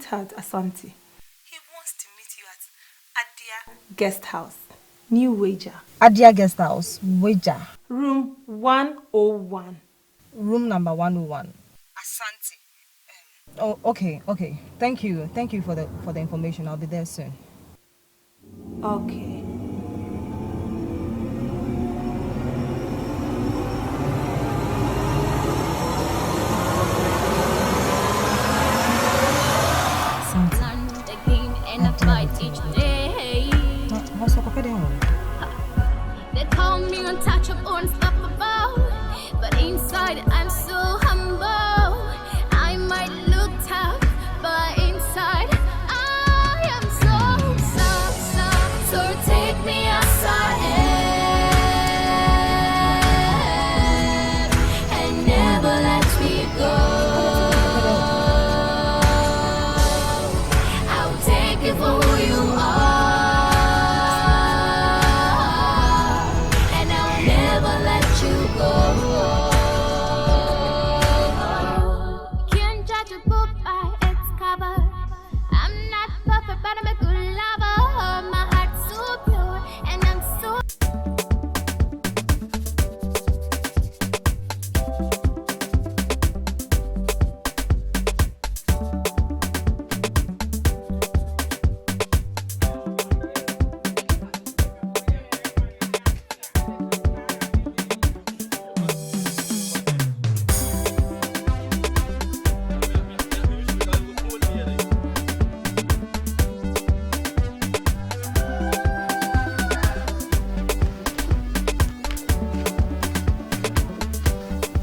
sweetheart Asante. He wants to meet you at Adjie guest house. New wager. Adjie guest house. Wager. Room 101. Room number 101. Asante. Oh, okay. Thank you for the information. I'll be there soon. Okay. They call me untouchable, unstoppable, but inside I'm so humble. I might look tough, but inside I am so take me outside and never let me go. I'll take you for who you are. Can't judge a book by its cover. I'm not perfect, but I'm a good lover. My heart's so pure, and I'm so.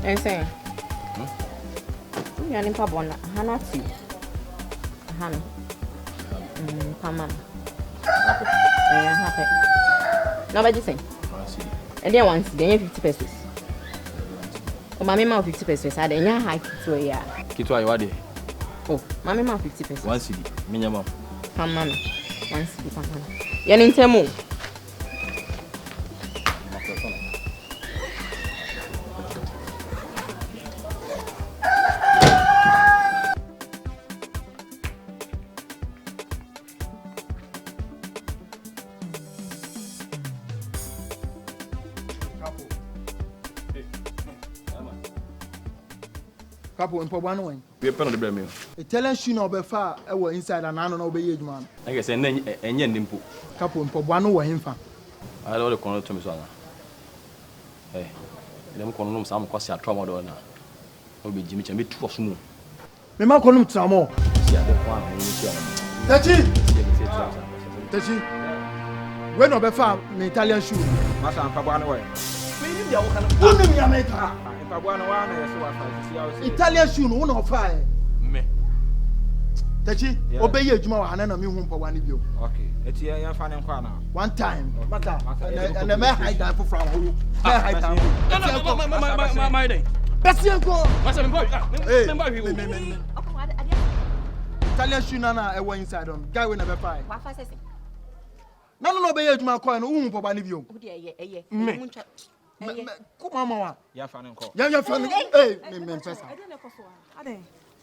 Mensah. You are in Pabona. Hanati. Han. Pamam. Happy. No, but you say. And then once, then 50 pesos. Oh, my mama 50 pesos. I didn't hike to a year. Kitwa, you are there. Oh, my mama 50 pesos. 1 cedi. Minimum. Pamam. 1 cedi. Pamam. You're in Temu. Couple in Pabano. We are pen on the blame. A talent shoe no be far, I was inside and I don't obey man. I guess and yen dimple. Couple in Pabano were him fan. I don't know the corner to me. Hey, them corner some cost your trauma door now. Will be Jimmy and be 2 of smooth. Me ma konum tramo. Tachi. When no be far, me Italian shoe. Masa Pabano way. Italian shoe no one fire. Me. Tachi, obey you, Juma, and then me home for one of you. Okay, it's here, you're finding Kwana. One time, and the man hide down from who? Hide down. My day. That's your goal. Hey, Italian shoe, Nana, I went inside on. Guy will never find. No, obey you, Juma, coin, whom for one of you. Me. Kumawood. You're finding call. You're finding. Hey, Mensah.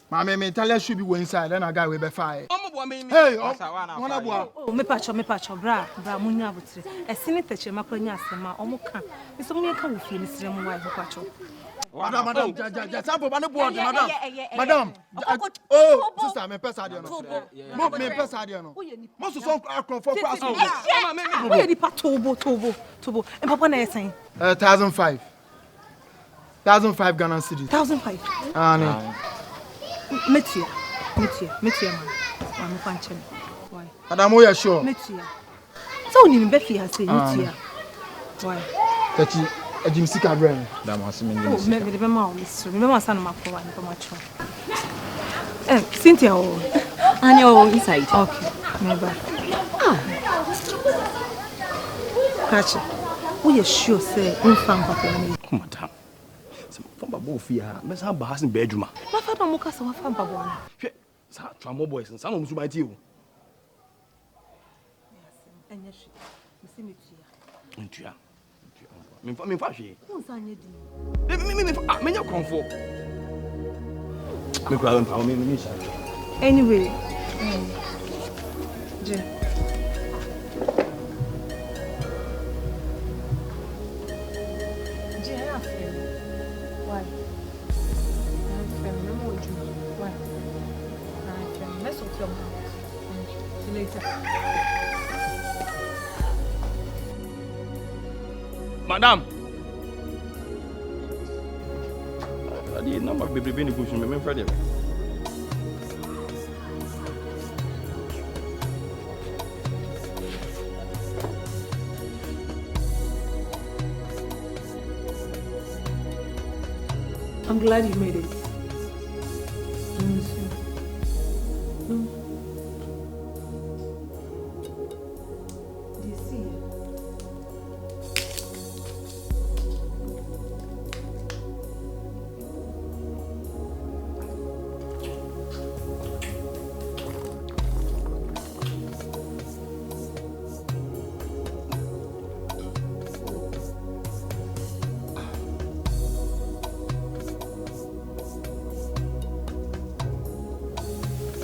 Mammy, Italian should be inside, then a guy will be fire. Hey, Oh, me patcho, bra, munya butre. A senator, Maconia, Sama, Omoka. It's only a kind of feeling, Slim White Patcho. Madam, just up on the board, Madam. Oh, sister, me Pesadiano. Move me Pesadiano. Most of some are for class. Where the Tobo, and Papa Nessing. 1,005. 1,005 Ghana cities. 1,005. Ah, Metia, man. I'm punching. Why? Madam, we are sure. Metia. So, you Becky has said, Metia. Why? That you. A Jim Sika brand. Oh, maybe the mom is remember son of my for much. Cynthia, And you're inside. Okay, maybe. Catch it. We are sure, say, infant papa. madam. Some from Babofia, Mensah Bahas in bedroom. My father Mocas of a Pabona. Tramo boys and some of them might you. And yes, you see me here. Me fashi. Who's on your Me your comfort. Me cry on me. Anyway, Adjie. Adjie, I have fear. Why? I have fear. No more with you. Why? I have fear. Let's talk about it. See you later. Madam! I did number baby in the bush, remember Friday. I'm glad you made it.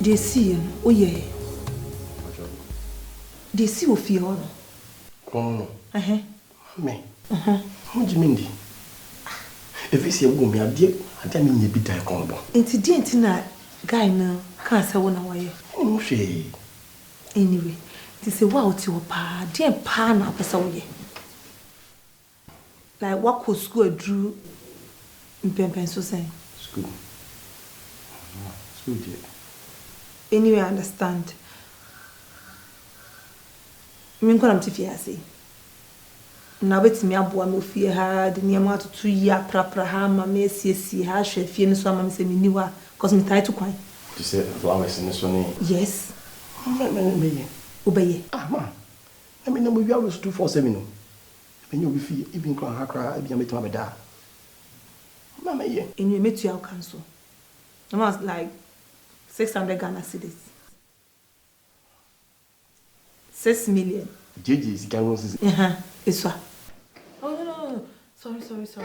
They see him. Oh yeah. They see what feel. Oh Me. How do you mean? If you see a woman, I didn't mean you be there. It's a na guy now can't say one away. Oh, she. Anyway, this is wow to your pa. Dear pa na person. Like what could school drew in Penso saying? School. School, dear. Anyway, I understand. I'm going to fiancé. Now it's me aboa me fie ha de niam atoto ya prapra ha ma me siesie ha hwe fie no so ama me se me niwa cause me tie to kwan. You say flowers in the sunny. Yes. Me. Obeye. Ah ma. I mean we always 247 no. When you be fie even kran ha kra e bia me tama be da. Ma me. And you meet you cancel. I was like 600 Ghana cedis. 6 million. JJ is going It's what? Oh no. Sorry. 6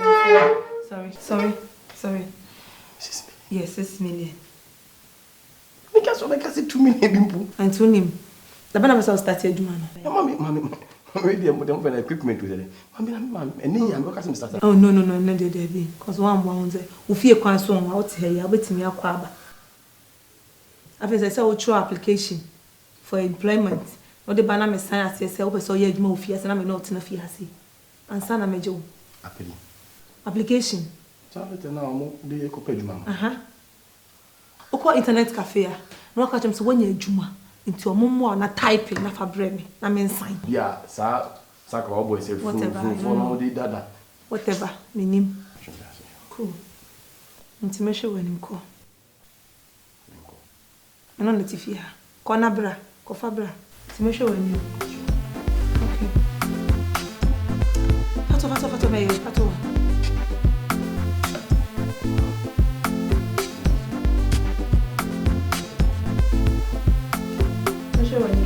million. Yes, 6 million. Make us 2 million bimpo. And to him. The bana was started Juma. Mommy. Already I'm putting for equipment with it. Mommy, and I'm working start. Oh no, there be. Cause one say, we fear kwan so on out here, you betimi akwa aba. After I say we throw application for employment. No the bana me sign as say we so ye adwuma we fear say na me not na fear say. Ansa na meje wo. Application. Charlotte na mo de ko adwuma. Okwa internet cafe a. No ka chem say wanya adwuma. Nti omomo na typing na fabre me na me sign. Yeah, sa ka boy say full no dey dada. Whatever, minim. Cool. Nti me hwe wani ko. Ano netifia. Ko na bra, ko fa bra. Nti me hwe wani. Okay. Pato me, pato. Me hwe wani.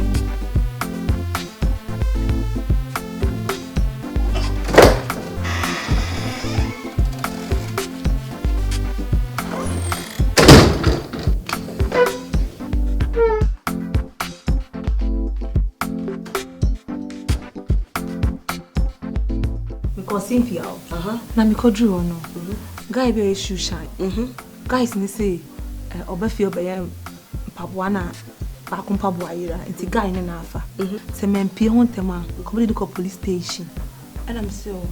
Simpia. Na me kodru ono. Guy be shoe shine. Guys ni say obafi obeye mpaboa na ba ko mpaboa yira. Nti guy ni na afa. Se me mpie ho ntema, come to the police station. And I'm so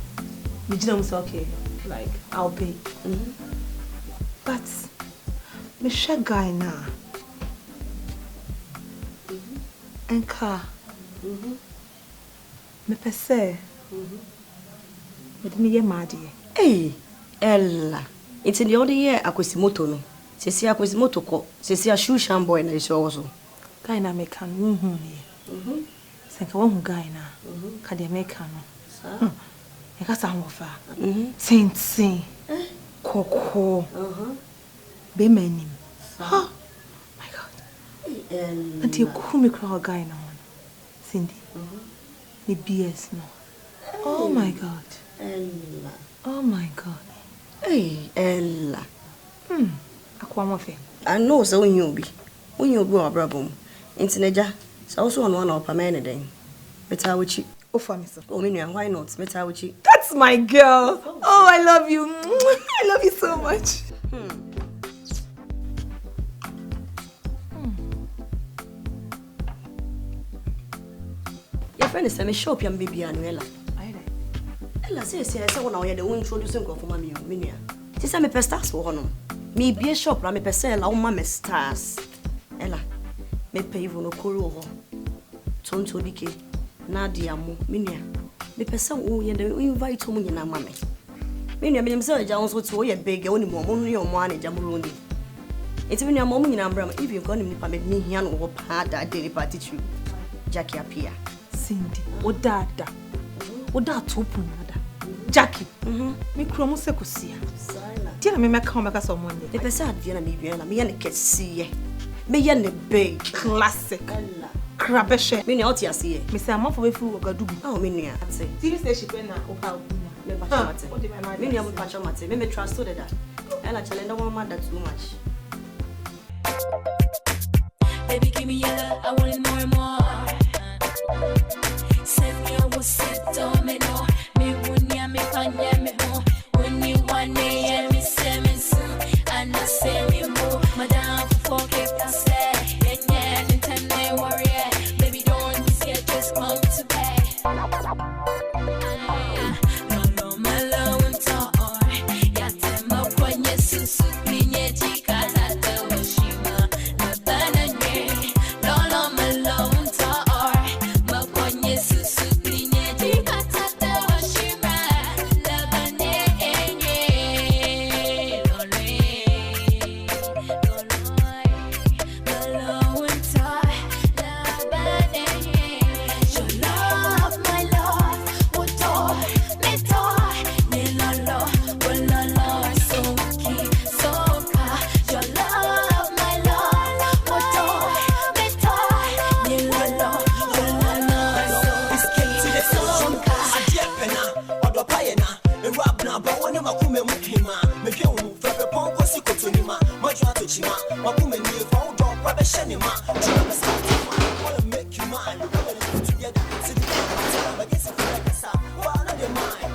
me gina say okay, like I'll pay. But me share guy na. Enka. Me pese. Me ye madi. Hey, Ella. It's in the other year akwesimoto no. Sesi akwesimoto ko. Sesi a shoe sham boy na iso also. Guy na make kan hu ni. Senka won guy na. Ka de make kan no. Sa. E ka sa hofa. Sin. Koko. Be manim. Ha. My God. Auntie ku me cry guy na one. Cindy. Ni BS no. Oh my God. Ella. Oh my God. Hey, Ella. Akwa mofe. I know so when you be wa brabom. Intineja, so also on one of a man then. Metawichi. Oh, for me, sir. Oh, Minya, why not? Metawichi. That's my girl. Oh, I love you. I love you so much. Your friend is a shop young baby and Ella. Ella says, I want to the introducing of Mammy, Minia. Tis a me pestas for honor. Me be a shop, I'm a pesel, oh, mamma stars. Ella, me pay for no coro. Tonto Dike, Nadia, Minia. Me pesel, oh, and invite to me and mammy. Minia, me himself, Jones would so a big only more money or money, Jamuroni. It's when your mom in Umbrella, if you've got him, permit me here or part that daily party to Jackie appear. Cindy, o dada. O da topu nada. Jackie. Me kromo se kusia. Tia me meka o meka so monye. The person at Vienna me me yan kesi. Me yan big classic. Krabeshe. Me na oti ase. Me say amafo be fu ogadugu. Oh me nua. Tiri say she na o ka obunya. Me ba chamate. Me nua me ba chamate. Me trust that. Ella challenge one man that too much. Baby, give me your love, I want it more and more. Send me a sit domino. Me wunya me panya me ho. When you want me, me say me soon. And I say me mo. Madame for keep us there. Yeah, Nintendo warrior. Baby, don't be scared, just come to bed. No, my love and talk. Yeah, tell me when you susu pinye chika tata washima. No banane. No, my love and talk. My when you susu pinye chika tata washima. La banane. No, my love and talk. La banane. Your love, my love, what door, me door, ne la la, so key, so ka. Your love, my love, what door, me door, ne la la, so key, so ka. Adjie pena, odo payena, e rap na ba woni makume mukima, me hwe wu fefe ponko sikotonima, ma twa to chima, makume ni fa wo do kwa be hyenima, twa be sa to ma, wanna make you mine, wanna live together, sit together, I guess if you like sa, wa na de mine,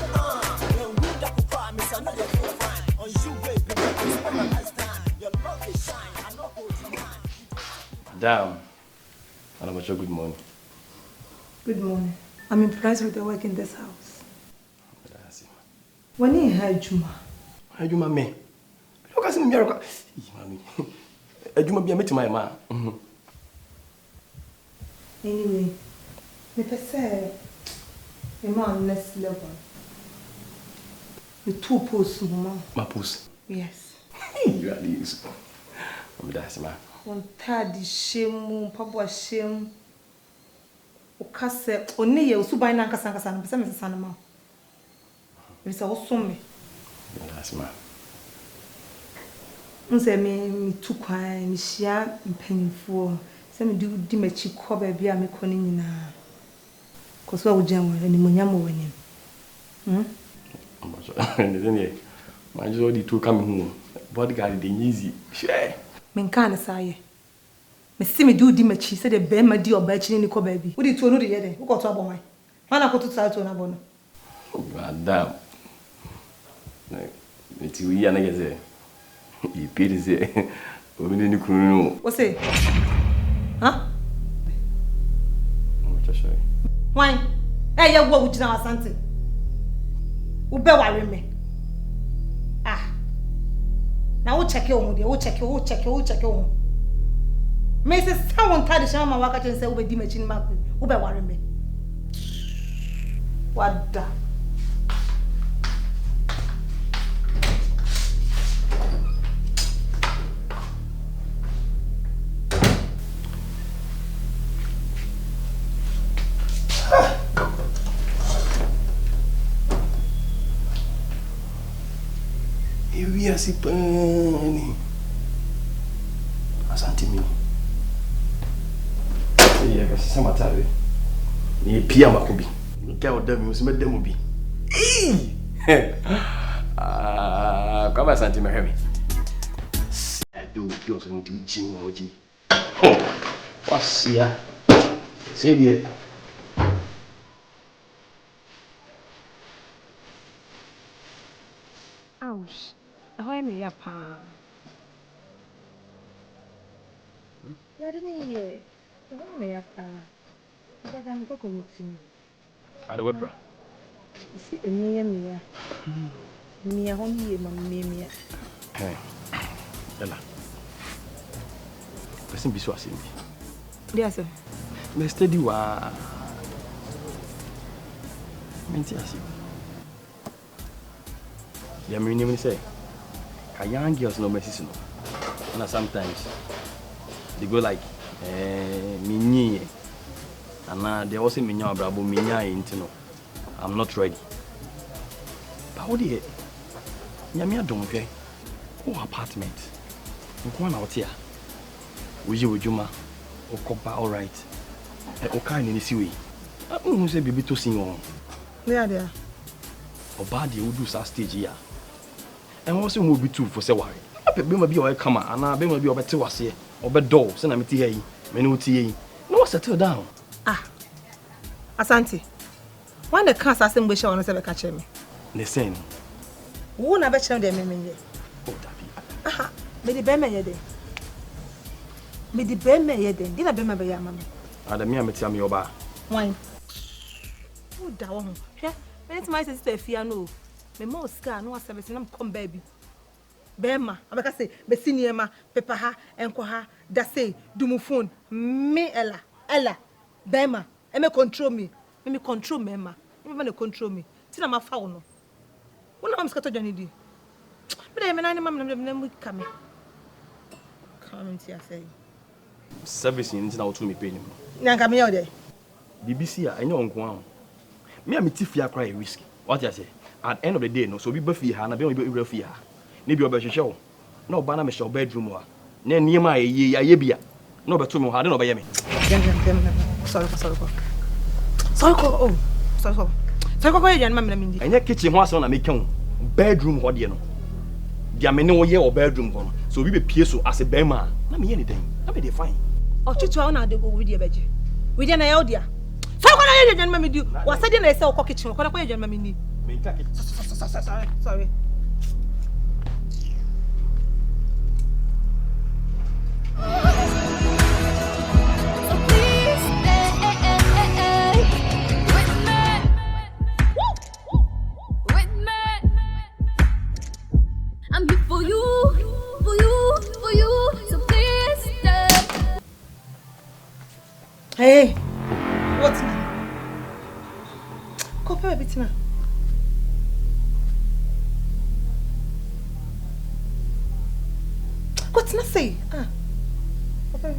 when we da ku promise I know they feel fine, on you baby, it's my last time, your love is shine, I know go to mine. Damn. And I'm sure good morning. Good morning. I'm impressed with the work in this house. When you had Juma? Had Juma me? Look at me, miracle. Juma be a meeting my man. Anyway, me say, a man next level. The 2 posts, Mama. My post? Yes. You are this. That's man. One third shame, Papa shame. Okase, only you, Subai Nankasan, and some son. It's also me. That's man. Say me too quiet, me share painful. Say me do dimechi cover be a me conning na. Cause what would jam when Munyamo winning? My jolly two coming home. Bodyguard the easy. Share. Menkana say. Me see me do dimechi, say the bear my dear batching in the baby. What did you know the other? Who got to above my? Man, I got to start on a bonnet. Madame. It's you, and I guess you pity say, women in the crew. What's it? Huh? Sorry. Why? Hey, you what would you know, Asante? Ube worry me. Ah. Now we'll check your home, we'll check your home. Mrs. Someone tied the shama waka and say, Ube dimachin mark. Ube worry me. What the? We are sipping. Asante me. Yeah, some time. Ni pia makubi. Ni kwa dami usime demo bi. Kama Asante me hemi. Do so nti chin oji. Passia. Say Ouch. Ahoy me ya pa. Ya didn't hear. Ahoy me ya pa. But I'm going to see. At the webra. See me. Me a honey me. Hey. Ella. Person be so asim. Yes sir. Me steady wa. Menti asim. Yeah, me name say. Ka young girls no mercy no. And sometimes they go like minye. And they also minya brabo minya into no. I'm not ready. But what the Nyame adom hwe. O apartment. Nko na wote a. Woji wojuma. Okoba all right. O kan ni si we. Who say bibi to sing on. There. Oba de wodu sa stage here. And also who be too for say worry. Be ma bi o come and be ma bi o bete wase. Obedo say na meti here. Me no tie yi. No settle down. Asante. When the cast assembly show on say be catch me. Listen. Who na be chere dem me. Oh Dabi. Me di be me ye den. Di na be me be ya mama. Adami ameti am yoba. Wine. Who da wo ho? Hwe. Me nti my sister fia no. Me mo ska no asebe na come baby. Bema, abeka say be siniema, pepa ha, enko ha, da say do mu phone. Me Ella. Bema, e me control me. Me control me ma. Me na control me. Ti na ma fa wo no. Wo na am ska to jani di. Me dey me na mam na mu kame. Come ti say. Service in na wotu me pay nim. Nyanka me yode. BBC a enye onko a. Me am ti fia cry risky. What you say? At the end of the day no so be fie ha na be be fie ha. Ne bi obehwehwe wo. Na oba na me show bedroom wa. Na niema aye bia. Na obeto me ha de na obeye me. Sorry. Sorry ko ye jan mam na mindi. Enye kitchen ho aso na me kan. Bedroom ho de no. Dia me ne wo ye o bedroom ho no. So be pie so as a bema. Na me ye ne den. Na be dey fine. Otutu a na de go we dey beje. We dey na ye odia. Sorry ko na ye jan mam di. Wa say dey na say o ko kitchen ko na ko ye jan mam ni. Me ka kitchen. Sorry. I'm here for you, so please stay. Hey, what's now? Copy a bit now. What's not say? Okay.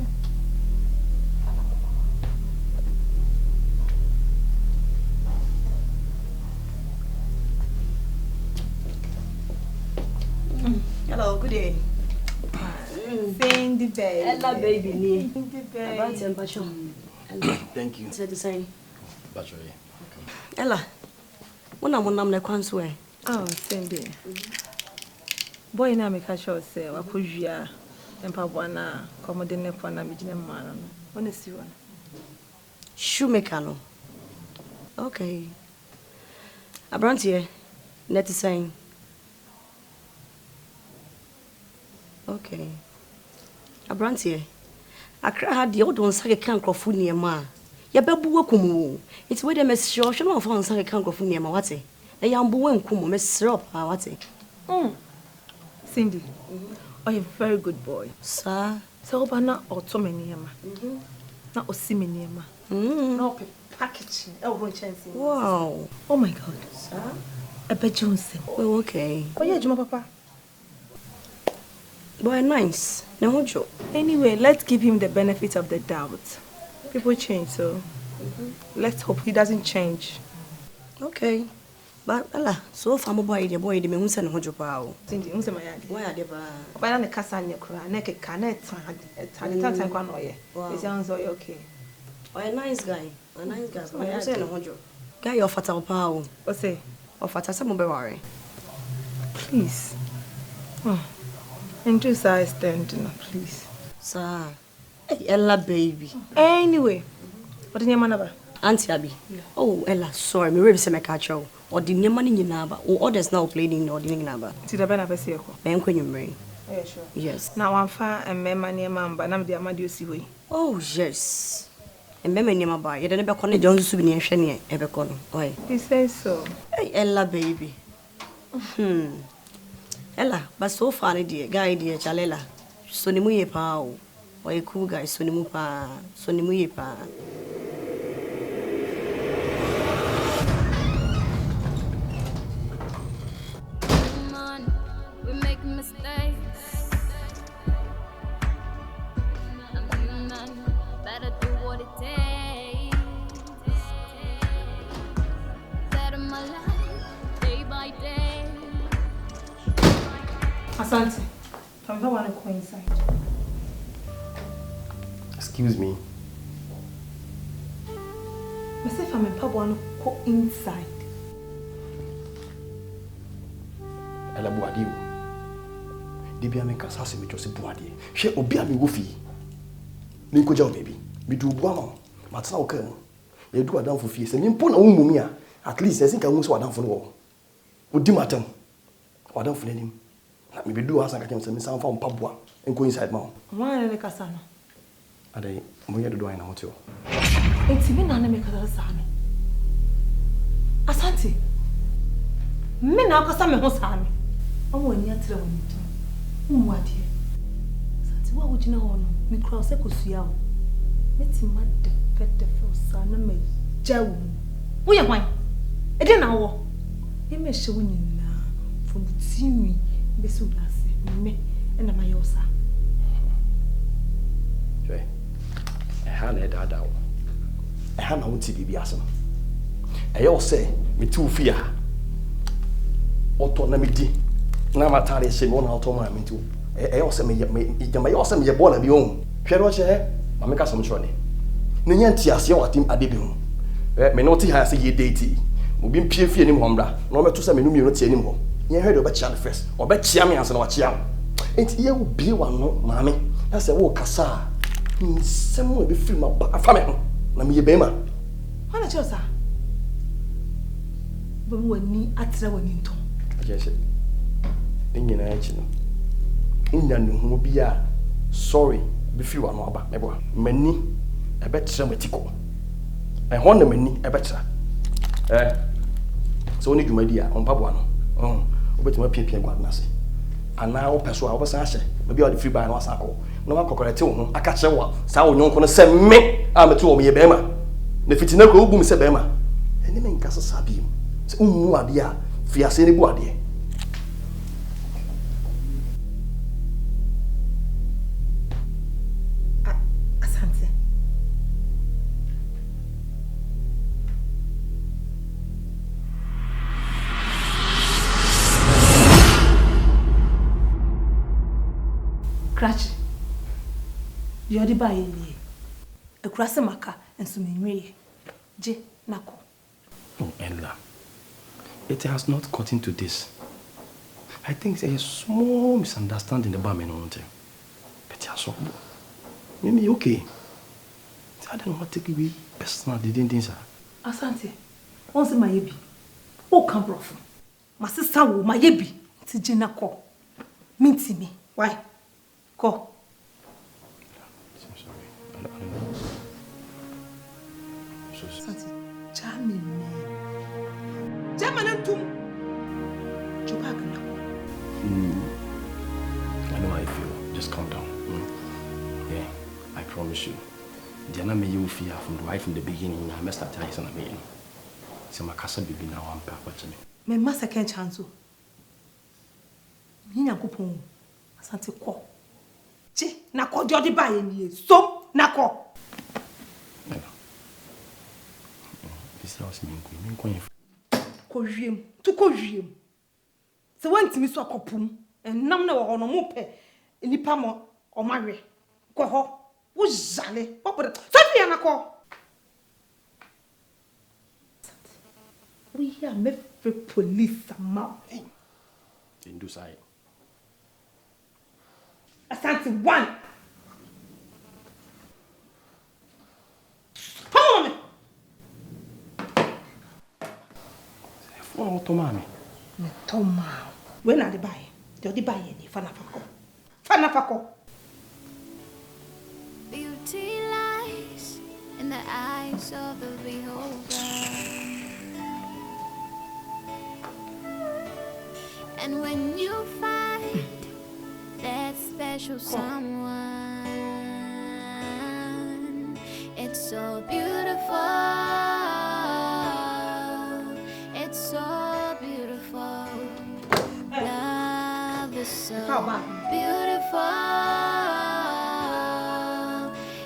Hello, good day. Sing the baby. Ella baby ni. Sing the baby. About temperature. Thank you. Said the same. Bacho ye. Ella. Wona monam na kwanso e. Sing the. Boy na me catch us say wa kodua empabwa na komode ne kwa na mejine mma no. Wona si wona. Shoemaker no. Okay. Abrantie. Net saying. Okay. Abrantie. Akra ha de odon sake kan krofo niema. Ya bebu wakumu. It's where them sure no fa on sake kan krofo niema wate. E ya mbu wankumu me syrup ha wate. Cindy. Oh, you're a very good boy. Sir. So bana automeniema. Na osimeniema. No packaging. Wow. Oh my God. Sir. I bet you sing. Oh, okay. Oh yeah, Juma Papa. Boy, nice. No. Anyway, let's give him the benefit of the doubt. People change, so let's hope he doesn't change. Okay. But Ella, so far boy the me hu se no hojo pa o. Cindy, hu se ma ya de. Boy ade ba. Oba na ne kasa nye kura, na ke ka na tan kwa no ye. It sounds okay. Oh, a nice guy. A nice guy. Me hu se no hojo. Guy you fata pa o. O say, o fata se mo be worry. Please. And do size stand, please. Sir. Hey, Ella, baby. Anyway, what is your man? Auntie Abby. Yeah. Oh, Ella, sorry. Me ready to make a show. Or the new money in Naba. Or others now playing or the Naba. See the benefit here. Ben, can you bring? Yeah, sure. Yes. Now I'm far and me money, man, but I'm the Amadio Siway. Oh, yes. And me name about you. Never connect Jones to be near ever con. Why? He says so. Hey, Ella, baby. Ella, but so funny, dear guy, dear Chalela. Sonimuye pa. Why cool guy, Sonimupa, Sonimuye pa. We're making mistakes. I'm human, better do what it takes. Better my life, day by day. Asante, I don't want to go inside. Excuse me. I say if I'm in pub, I want to go inside. Ela buadi wo. Dibia me kasa se me twose buadi. Hwe obi a me wo fi. Ni ko jaw baby. Me du bua ma. Matena wo kan. Ye du adamfo fie se me mpo na wo mumi a. At least I think I hu so adamfo no wo. Odi matam. Adamfo nanim. Na me be du asa ka kem se me san fa mpa bua. Enko inside ma. Why na kasa no? Adai mo ye do na hotel. Enti me na na me kasa sa no. Asante. Me na kasa me ho sa no. Omo ani atre woni to. Umwade. Asante wa wujina ho no. Me kra se kosua ho. Meti ma de pete fe sa na me jawu. Wo ye hwan? E de na wo. E me hye woni na from timi be so lase. Me e na ma yo sa. Jwe. E ha na da da wo. E ha na wo ti bibi ase no. E yo se me tu fi a. Oto na me di. Na matare se me ona oto ma me tu. E yo se me yo se me Yeboah na bi on. Hwe do che ma me ka som chro ni. Ne nya nti ase watim ade bi ho. Me no ti ha se ye date. Obi mpie fie ni mo mbra. Na o meto se me no mi no tie ni mo. Ye hwe do be chia the first. O be chia me anse na wa chia. Enti ye wo bie wa no ma me. Na se wo kasa. Nsem wo be free ma ba fa me ho. Na me ye be ma. Hana chosa. Bo mo ni atra woni nto. Yes. Nyina ya chi no. Nya no ho bia sorry be free wa no aba me bo. Mani e be tra matiko. E ho na mani e be tra. So oni dwumadi a on pabo no. Obetima piapia gwa na se. Ana wo peso a wo san hye. Be bia o de free buy no asa ko. No ma kokorete wo ho aka che wo. Sa wo nyonko no se me a meto wo me ye be ma. Na fitina ko obu me se be ma. Eni me nka sasa bi. Se unmu ade a fiase ni bu ade. Asante. Crash. You're the buy me. A crass maka and some me. Je nako. Oh, Ella. It has not got into this. I think there's a small misunderstanding about me. But yeah, so maybe okay. I don't want to take it personal. Didn't think so. Asante. Once my yebi. Oh, come from. My sister will my yebi. It's Jenna call. Minty me. Why? Call. I'm sorry. I don't know. So sorry. Asante. Jamie me. Jamanantum. Jobagna. I know how I feel. Just calm down. Yeah, I promise you. Diana may you fear from right from the beginning. I messed up ties on a meeting. So my casa baby now I'm back watching me. My master can't chance. Nina coupon. Asante call. Che, na call the buy me. So, na call. This house mean queen. Kojiem, to kojiem. So when Timmy so copum, and nam na ono mope, nipa mo o mare. Ko ho, wo jale, what put it? So na call. We hear me for police amount. Didn't do side. Asante one. Tomami. Toma. When are the buy? The buy any fanafako. Fanafako. Beauty lies in the eyes of the beholder. And when you find that special someone, it's so beautiful. It's so beautiful. Love is so beautiful.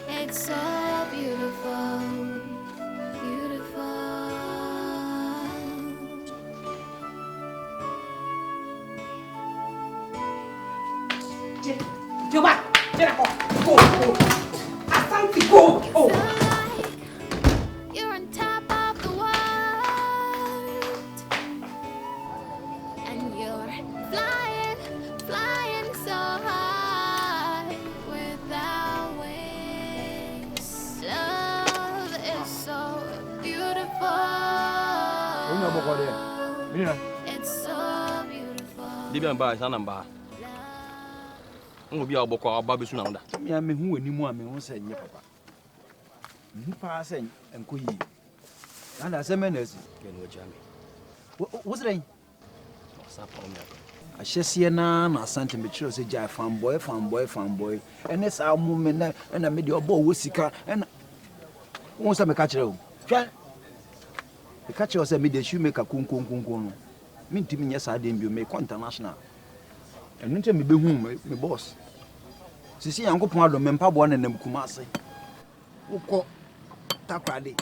It's so beautiful. Beautiful. Yeboah, go. Asante, go. Oh. You're on top of the world, and you're flying so high without wings. Love is so beautiful. It's so beautiful. Deepening by Sanamba. Be our book or Baby Sunanda. Me and me who anymore me who said, Papa. You pass and could ye. And as a menace, what's it? I shall see an Asante mature say, Jai farm boy, and that's our movement, and I made your bow with Sika, and once I'm a catcher. The catcher was a media shoemaker, kun. Mean to me, yes, I didn't be make international. And don't tell me, be whom, my boss. See, Uncle Pado, Mempabo, and them Kumasi. Who call Takradi,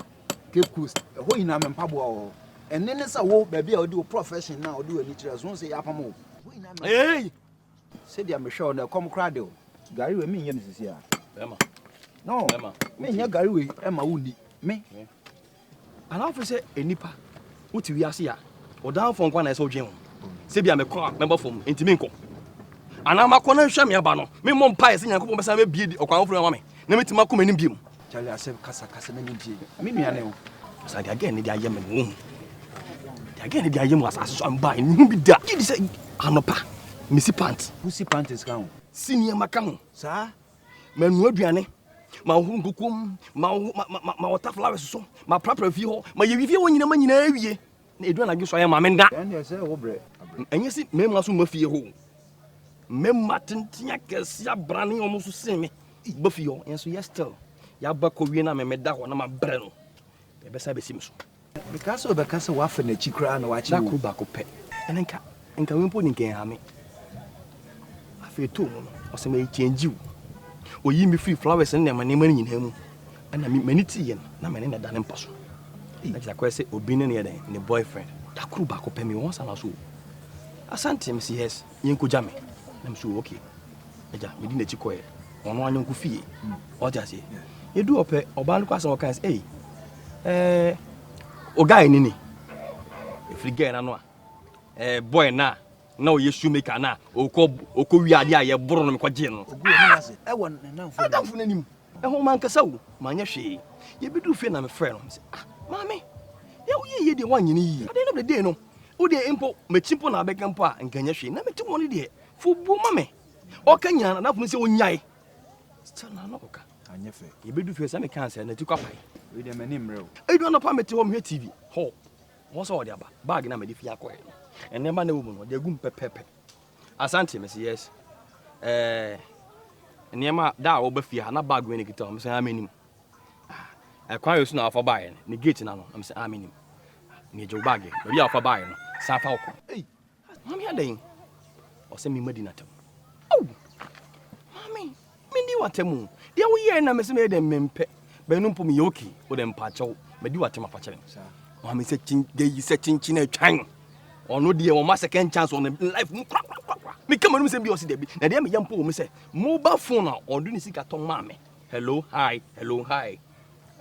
Cape Coast, a whole in Mempabo. And then it's a war, baby, I'll do a profession now, do a literature, won't say Apamo. Hey! Said I'm sure they'll come crado. Gary with me, Mrs. here. Emma. No, Emma. Me, Gary, Emma, would me. And I say, a nipper. What you are here? Or down from one I saw Jim. Say, I'm a crop member from Intiminko. And I'm a corner sham yabano. Me mom pies in Yakuba Same beard or come from mammy. Never to Makum and Bim. Charlie, I said Cassacasamini. Mimi, I know. So again, the Ayam womb. Again, the Ayam was as I'm buying. You be that. You say, Anopa, Missy Pant. Pussy Pant is gone. Senior Macam, sir. Manuadiane, my home cookum, my water flowers, so my proper view, my review when you know in a year. They don't like you, so I am Amanda. And you say, Obiri. And you see, Memma Murphy home. Martin Tiakas, ya branding almost the same. Buffio, and so yes, still. Yabako, and I'm a dog on my breno. The best I be Sims. Because of the castle waff and the chikra and watch that Kubako pet. And can we put in Ghanaian? I feel too, or some may change you. Or you me free flowers and them and money in him. And I mean many tea and no man in a damn impossible. Like I say, Obiri near them, the boyfriend. That Kubako pay me once and also. Asante, yes, you could jam me. I'm so okay. Eja, me di na chiko e. Ono anyo ku fie. O ja se. You do ope, oba lu kwasa o kan say, o guy ni. E free girl na no a. Boy na o ye shoemaker na, o ko wi ade a ye boro no me kwaje no. Ogu ni ase. E won na mfo. Adamfo na nim. E ho man kasa wo, ma nya hwe. Ye bi du fie na me frɛ no. Say, ah, mama. Ye wo ye de wan nyini yi. Ade no be de no. O de impo, me chimpo na be kampo a nkanya hwe. Na me ti won de. Fubu mame. O kanya na funu se onyai. Still na no ka. Anyefe. Ye bedu fe se me kan se na ti kwapai. We de mani mrew. E do na pa mete wo me TV. Ho. Won so wo de aba. Bag na me de fi akoye. Enne ma na wo mu no de gum pepepe. Asante me say yes. Niema da wo ba fi ha na bag we ne kita. Me say amenim. Kwa yo su na afa bae ne gate na no. Me say amenim. Ne jo bag. Bi afa bae no. Sa fa ko. Ei. Mami adan. O se mi madina tem. Oh. Mami, me di watemu. Dia wo ye na me se me dem mempe. Be no mpo me yoki, wo dem pa chew. Me di watema pa chew. Mami se chinchi na twan. Ono de wo ma second chance on life. Me come no se bi o se debi. Na dia me yampo wo me se mobile phone na ondo ni sika ton mame. Hello, hi.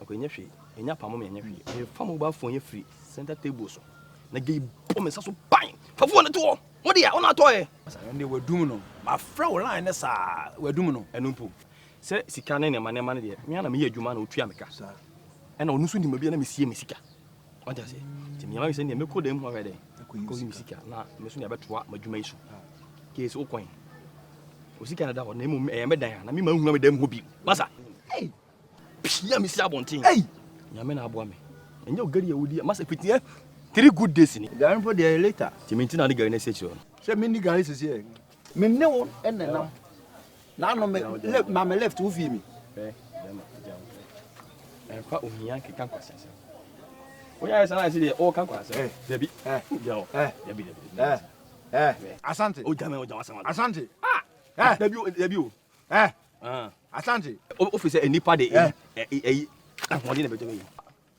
Akonya hwe. Enya pa mo me enya hwe. E fa mobile phone ye free. Center table so. Na ge po me sa so ban. Fa phone to. What dia ona toy? And they were doom no. My friend line sa we doom no. Enumpo. Se sika na nema nema na de. Me na me ye adwuma na otua meka. Sa. E na onu so ni ma bia na me sie me sika. What just say? Ti me ma se ne me ko dem ho we de. Musika, na Messunia Betua, Majumation. Case O coin. Usika da ho na emu e me dan na me ma hu me dem ho bi. Masa. Hey. Ya mi si abontin. Hey. Nyame na abo me. Enye ogari ya wudi. Masa fitie 3 good days ni. Garan for the later. Timinti na de gari na sechi ho. Say me ni gari sisi e. Me ne won enenam. Na no me left ma me left wo fi mi. Fa ohia keka kwasese. Oya sana si de o kan kwasese. Debi. Yo. Debi. Asante. O jame asama. Asante. Debi o. Asante. Officer enipa de wọ́n dín ẹ̀bẹ̀jẹ̀ yìí.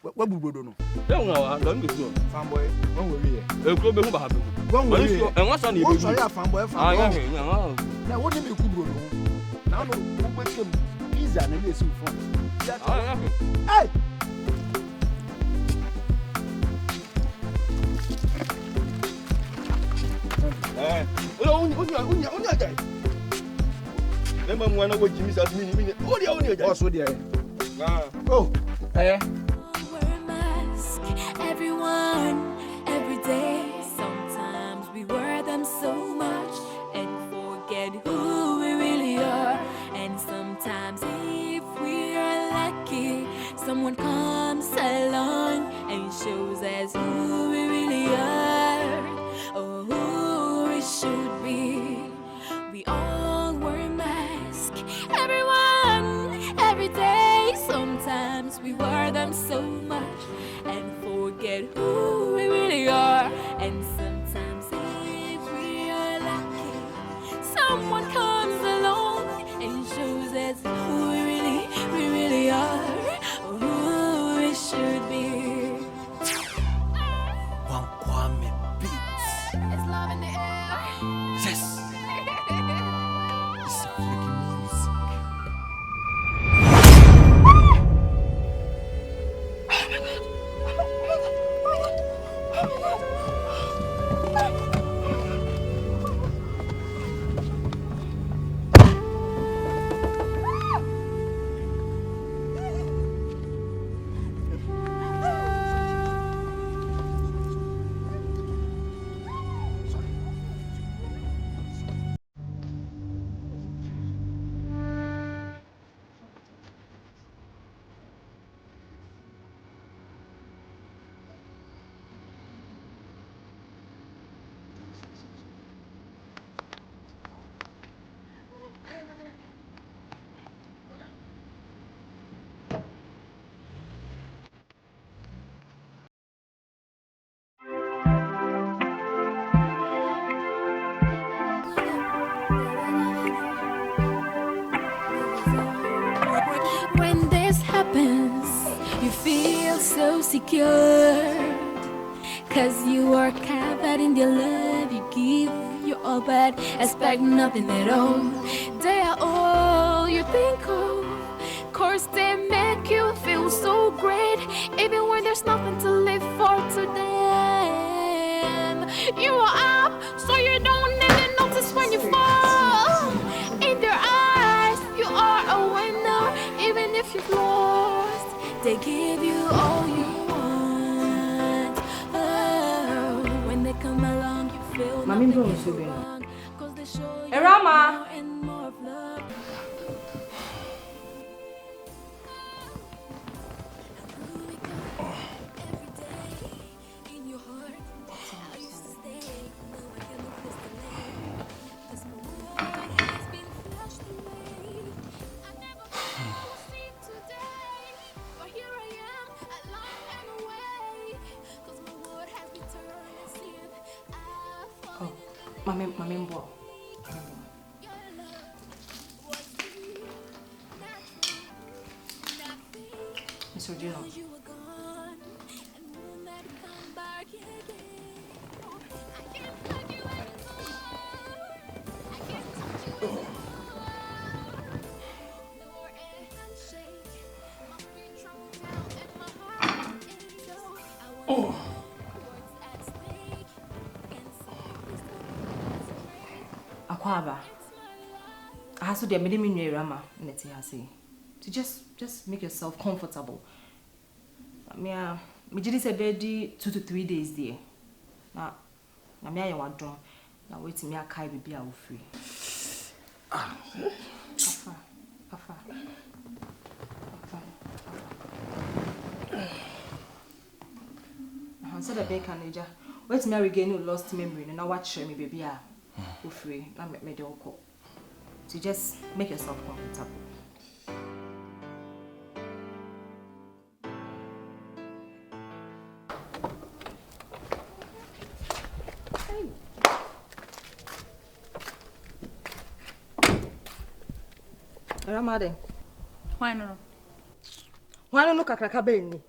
Wọ́n bu gbọdọ̀ nù. Bẹ́ẹ̀ wọ́n wà lọ́nù gbèsè. Fanboy wọ́n wò rí yẹ. Èkúrò bẹ́ẹ̀ fún bàbá bẹ́ẹ̀. Wọ́n wò rí yẹ. Ẹ̀wọ̀n sọ ni ìbí. Wọ́n sọ yà fanboy. Na wọ́n ní mi kú gbọdọ̀ nù. Na wọ́n gbé tí mu pizza ní ilé sí fún. Ẹ. Oní àjà yìí. Mẹ́mọ̀ mu ẹ̀nà wo jìmí sá sí mi ní. Ó di àwọn oní àjà yìí. Ọ̀sọ́ di ẹ̀. Oh. Everyone, every day. Sometimes we wear them so much and forget who we really are. And sometimes if we are lucky, someone comes along and shows us who we really are, or who we should be. We all wear masks. Everyone, every day. Sometimes we wear them so much and forget who we really are. And sometimes if we are lucky, someone comes along and shows us who we really are, or who we should be. One Kwame Beats. It's love in the air. Yes. It's a freaking music. When this happens, you feel so secure, 'cause you are covered in the love you give your all, but expect nothing at all. They are all you think of. Course they make you feel so great, even when there's nothing to live for to them. You are up, so you don't even notice when you fall. In their eyes, you are a winner, even if you've lost. They give you all you want. Oh, when they come along, you feel Mami nothing bro, is so good. wrong, 'cause they show you Erama. more and more of love. Mami mbo. Mr. Juno. Akwaba. I have to do a minimum rama in the THC. So just make yourself comfortable. Me just said 2 to 3 days there. Now, na me aye wadon na wetimi akai bibia wo free. Papa. Said the baker naja. Wait me regain lost memory and now watch me baby for free. Na me dey oko. So just make yourself comfortable. Ramade. Why no? Why no kakraka be ni?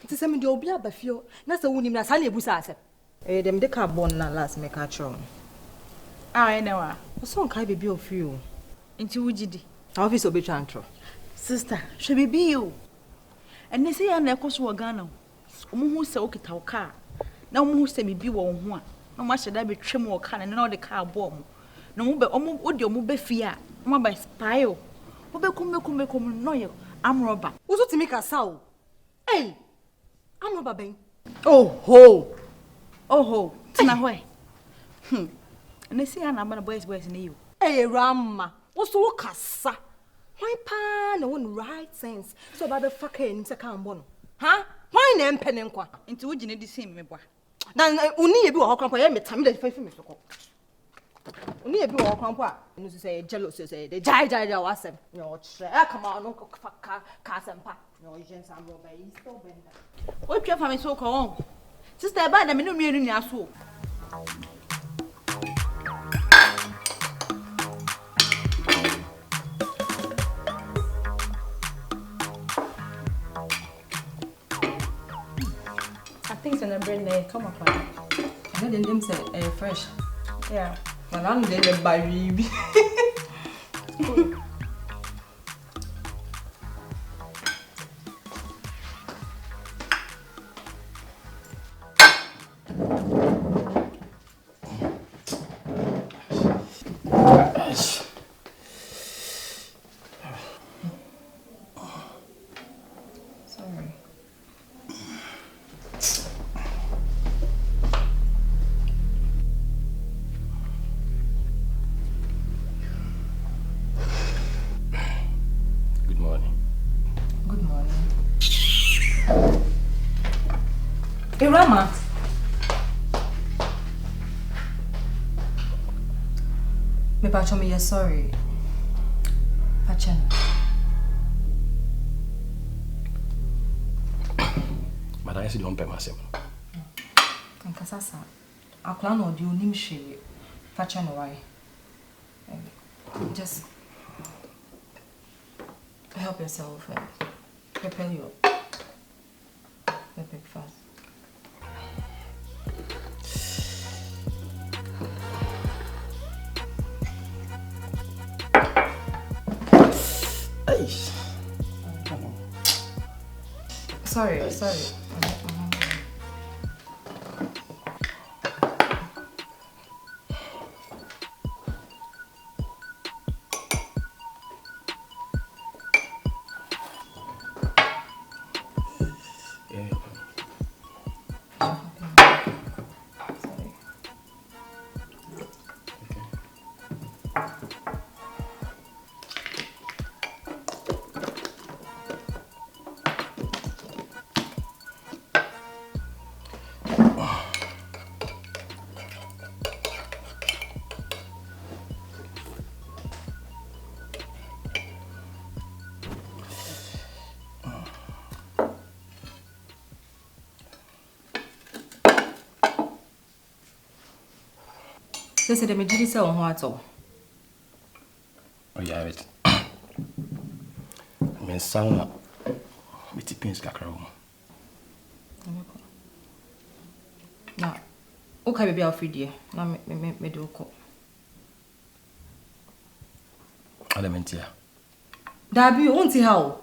Ti se me de obi abafio na se wonim na sa na ebusa asem. Dem de ka bon na last make a chron. Enewa. So on kai bebi ofri o. Nti wugidi. Office obi transfer. Sister, she bebi you. Enne se ya na ekoso wo Ghana. Omuhu se okita wo car. Na omuhu se bibi wo ho a. Na mo ahye da betwem wo car na na de car bo mo. Na mo be omu odi omu be fie a. Mo ba spy o. Wo be kum no ye amroba. Wo so timi ka sa o. Hey. Amroba ben. Oh ho. Tina hoy. Enne se ya na ba boys na you. Hey Rama. Wo so wo kasa. Why pa na one right sense. So ba be fuck him se kan bo no. Ha? Why na empene nkwa? Nti wugine di sim me boa. Na uni ye bi wo hokran ye metam de fa fi me soko. Uni ye bi wo hokran po a enu say jealous say de jai wasem. Yo tre. E come on no ka sempa. Yo jen sam ro ba yi still benda. O twa fa me so ko won. Sister ba na me no mienu ni aso. Things in the bread they come up on. I know them say fresh. Yeah. But I'm the baby. Rama. Me pacho me yes sorry. Pachen. Madam I see don't pay myself. Nkasasa. Akla no di onim hwe. Pachen why? Just help yourself and prepare your breakfast. Sorry. They said they made this on what all. Oh yeah, it. Mensah with pins kakra. Na, okay baby Alfred na me do ko. Elementia. Dabi won't how.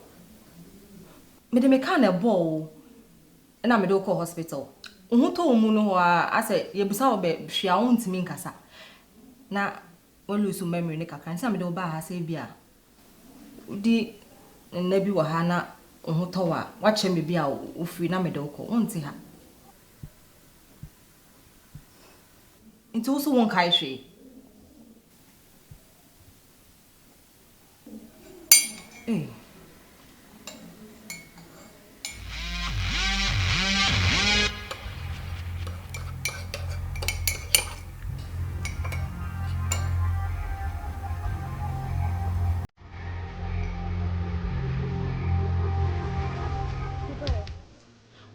Me de me kan e ball. Na me do ko hospital. Ohun to mu no ho a say yebusa wo be hwia wontimi nkasa. Na when lose memory ne kakra nsa me de wo ba ha say bia. Di na bi wa ha na ohun to wa che me bia wo free na me de wo ko won't ha. Into also one kaishe. Hey.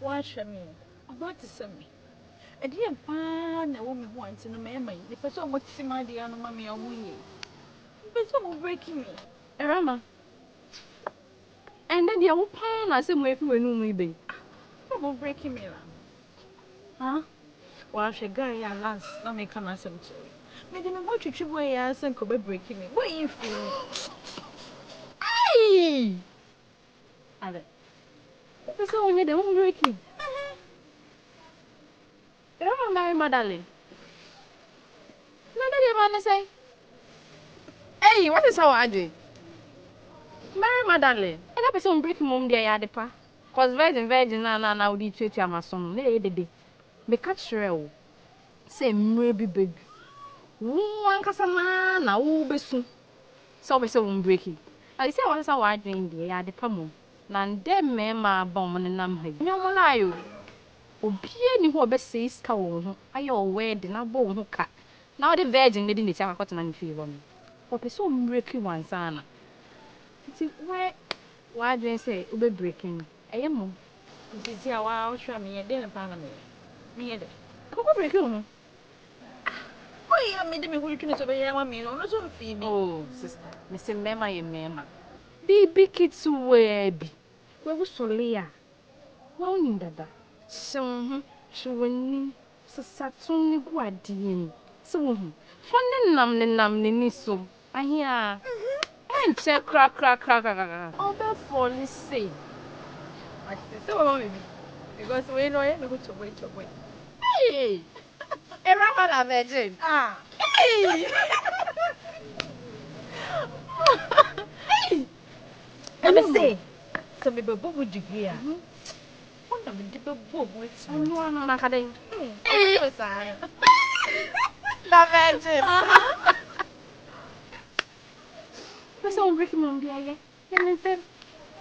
Watch me. About to send me. A dear pan, a woman wants in the memory. If I saw what see my dear mammy or we. But someone breaking me. Rama. And then the old pan, I said, where you will be. Someone breaking me. Huh? Well, she guy, ya last, not make an answer to me. Made him watch you way ass and could be breaking me. What you feel? Hey! That's all we don't break me. You don't marry my darling. No, you want to say? Hey, what is how I do? Marry my darling. And that person break mom there, ya depa. Cause virgin, na, would you treat your my son? Lady, be catch real. Say, maybe big. One casana, na be soon. So we say, won't break it. I say, what is how I drink there, ya depa mom. Nan dem me ma bon ne nam ha. Nyomo la yo. Obie ni ho obese iska wo ho. Ayo wedding na bo ho ka. Na the virgin lady ni tia kwakota na nfi wo me. Opeso break one sana. Ti why do you say ube breaking? Eye mo. Ti ti awa o twa me de pa na me. Me de. Ko break ho. Why ya me de me ho twa so be ya ma me no so fi me. Oh, sister. Me say mema ye mema. Be big it to where be. We will solia. Well, Dada. So, Shwini, Satsuni Guardian. So, Fonny nam, so. I hear. And check crack. Over for the same. I so because we know it, we go to wait. Hey! A rubber virgin. Ah! Hey! Let me say. So me bobo would you hear? What am I the bobo with? No, Macadam. Hey, sorry. La virgin. What's on breaking on the air?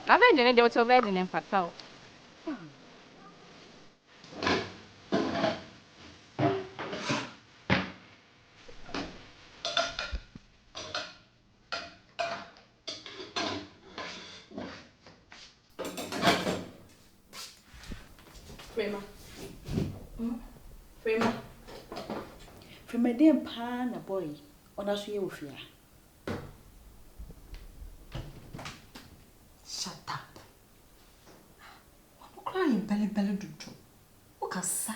La virgin, they were so virgin and fat out. Frema dem pa na boy ona so ye wofia. Shut up. What crying belly dudu. Okasa.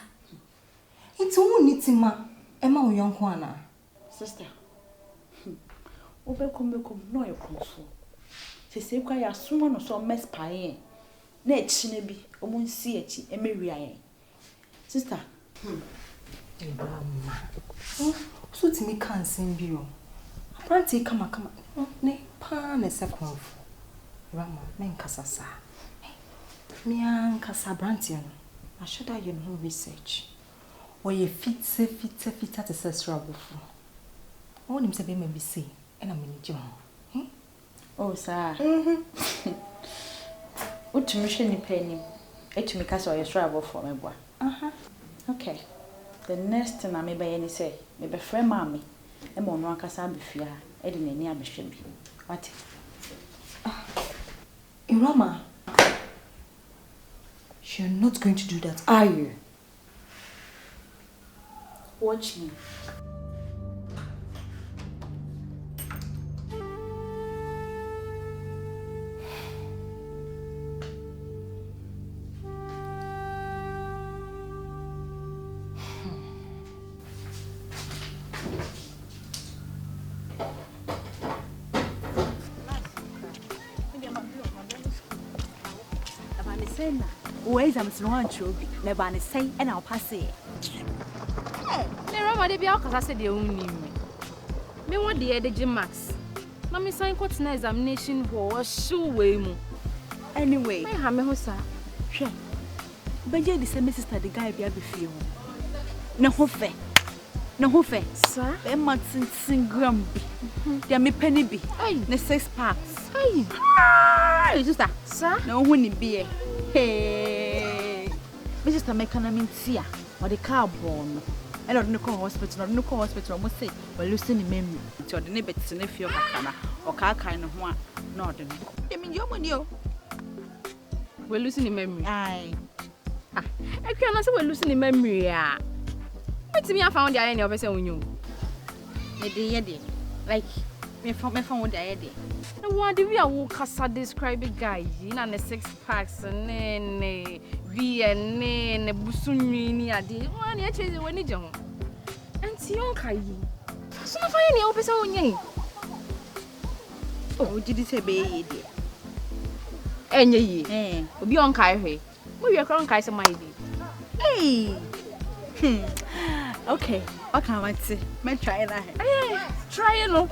It's only nitima. Emma o yonko ana. Sister. Obekom no ye konso. Se kwa ya suma no so mess pae. Na echi na bi omunsi echi emewia yen. Sister. Grandma. So to me can't sing bio. Apparently come. Ne pa ne second. Grandma, men kasasa. Me an kasa branti no. I should have your no research. Or ye fit to say struggle for. All him say be say and I mean you. Oh sir. Utumishe ni penny. Etumi kasa o ye struggle for me boa. Okay. The next thing I may be any say, maybe friend mammy, and mon one casa be fear, Eddie and near Bishop. What? Irama, you're not going to do that, are you? Watch me. Ways I'm so unsure. Never any say, and I'll pass it. Never mind, I said the only me want the Adjie Max. Mammy sign what's an examination for shoe way more. Anyway, I have me, sir. But you're the same sister, the guy be able to feel. No, fair. No who fe? Sir? Emma gram bi. Dia me penny bi. Ne 6 packs. Hey. Sister. Sir? No who ni bi. Hey. Me sister make na mintia. Or the car born. And or no hospital, no hospital must say, well losing the memory. To the neighbors in a few bacana or car kind of one. No, I mean your money. We're losing the memory. Aye. I can't say we're losing the memory. But to me, I found the idea of a saying you. Like, me found the idea. And why do we all describe a guy in and 6 packs and then be a name, a busuni, a day, one actually when you jump. And see on Kai. So, if I any opposite on ye. Oh, did you say baby? And ye, be on Kai. We are crown Kaiser, my dear. Hey. Okay, what can I say? Me try that. Hey, try it, no.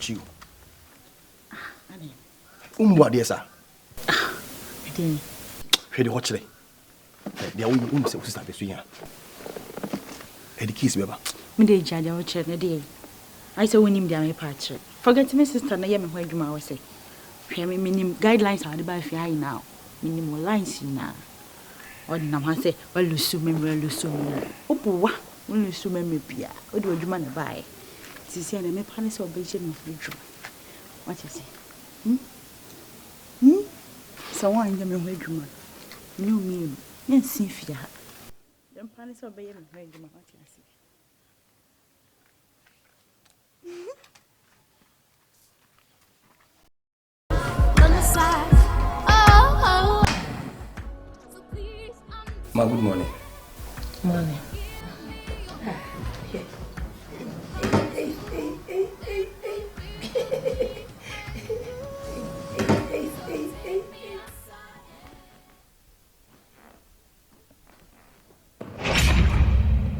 You. What is that? Ready, watch it. They are only to start this year. Eddie Kiss, Baba. Me de jade o chere ne de. I say when him dey pa chere. Forget me sister na ye me ho adwuma wo say. Hwe me minim guidelines are by fi now. Minimum lines na. O di nam ha say wa lusu memory. Opuwa, wo lusu memory bia. O di adwuma na bae. Sisi na me pa ne say obeje me ho adwuma. What you say? So one in the bedroom. No me, and see fear. Then panic obey and read my what you Ma, good morning. Morning.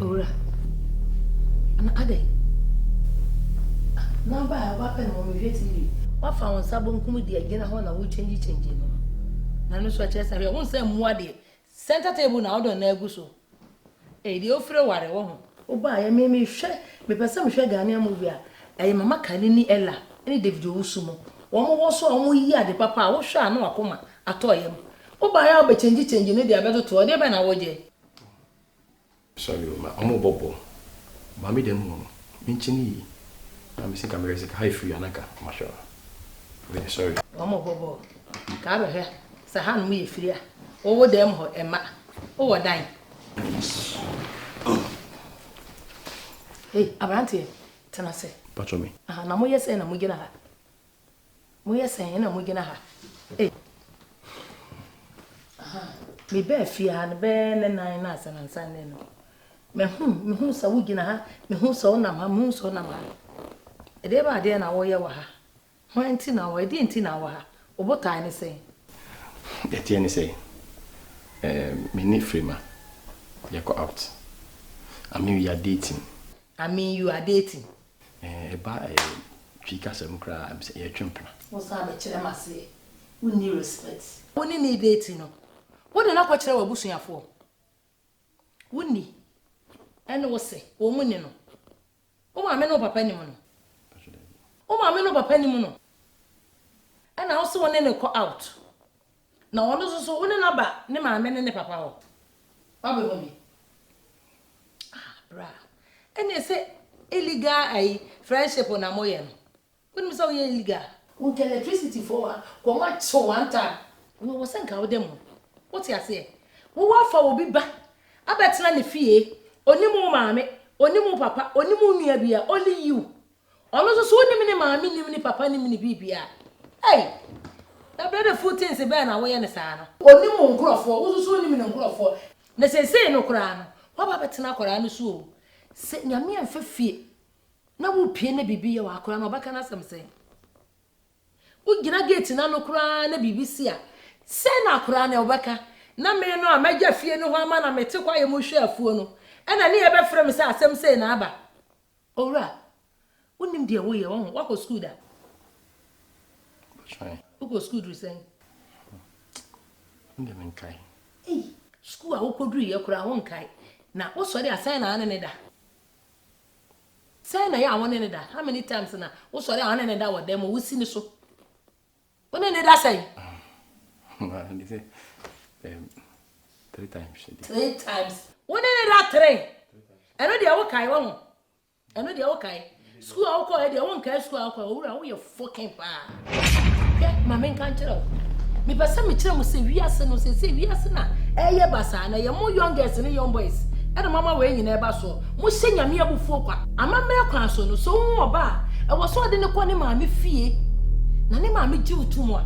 Ora. Ana ade. Namba wa pen mo me TV. Wa fa won sabon kuma di agina ho na wo change no. Na no so chesa hwe won say mu ade. Center table na odo na egu so. Di ofre ware wo ho. Wo ba ya me hwe, me pese me hwe Ghanaian Movie a. Mama Kanini Ella, any David Owusumo. Wo so omo yi ade papa wo hwe ana wakoma atoyem. Wo ba ya be change no di abeto to de be na wo je. Sorry, I'm Bobo. Mammy dem Minchini. I'm missing camera high free anaka, Masha. Very sorry. Omo Bobo. Kabe he. Sa han mu ye firia. Owo dem ho ema. Owo dan. Hey, Abrante. Tenase. Pacho me. Na mo yese na mo gina ha. Mo yese na mo gina ha. Hey. Me be fia na be ne nan na asansan ne no. Me hu sa wo gina ha, me hu sa onam ha, me hu sa onam ha. E de ba de na wo ye wa ha. Hwan ti na wo, e de nti na wo ha. Obotan ne sei. The TN say, me need frema. You go out. I mean, we are dating. You are dating. Ba Chika Semukra, I'm saying, you're chumping. What's that? The children must say, we need respect. We need dating. What did I watch our bush for? We need. And what say, woman, no. Oh, I may know papa any mono. Oh, I may know papa any mono. And I also want to go out. Now, one is so one number, ne mamma and papa. What me? Ah, bra. And they say, illegal, a friendship on a moyen. When we saw you illegal, we get electricity for her, go much so one time. We was sent out them. What's your say? We want for will be back. I bet none if ye, only more mammy, only more papa, only more near beer, only you. Almost so many mammy, ni papa, ni mini BBA. Hey! That brother food things a ban away in the sana. Only more grow for, who's so many grow for. They say no crown. What about Tanakoran so? Say Yami and Fefi. No will pin a baby or crown or back and some say. We get get in no crown a BBC. Send our crown or backer. No man no, I made your fear no one man, I may take quite a musha funo. And I near back from some say naba. Ora. Wouldn't dear way on what was school that? Who go school saying? Hey, school I could read your crown kai. Now, what's what they are saying? I need that. Saying I wanted that. How many times now? What's what I wanted that with them? We seen the show. What did I say? 3 times. 3 times. What did that 3? I know the okay one. I know the okay. School I'll call it the one care school I'll call. Who are you fucking pa? My main can't tell. Me person me tell me say we are no say we are na. Eh ye basa na ye more young girls and young boys. E the mama we nyina eba so. Mo se nyame abufuo kwa. Ama me kwan so no so wo ba. E wo so de ne kwa ne maame fie. Na ne maame ji utumu a.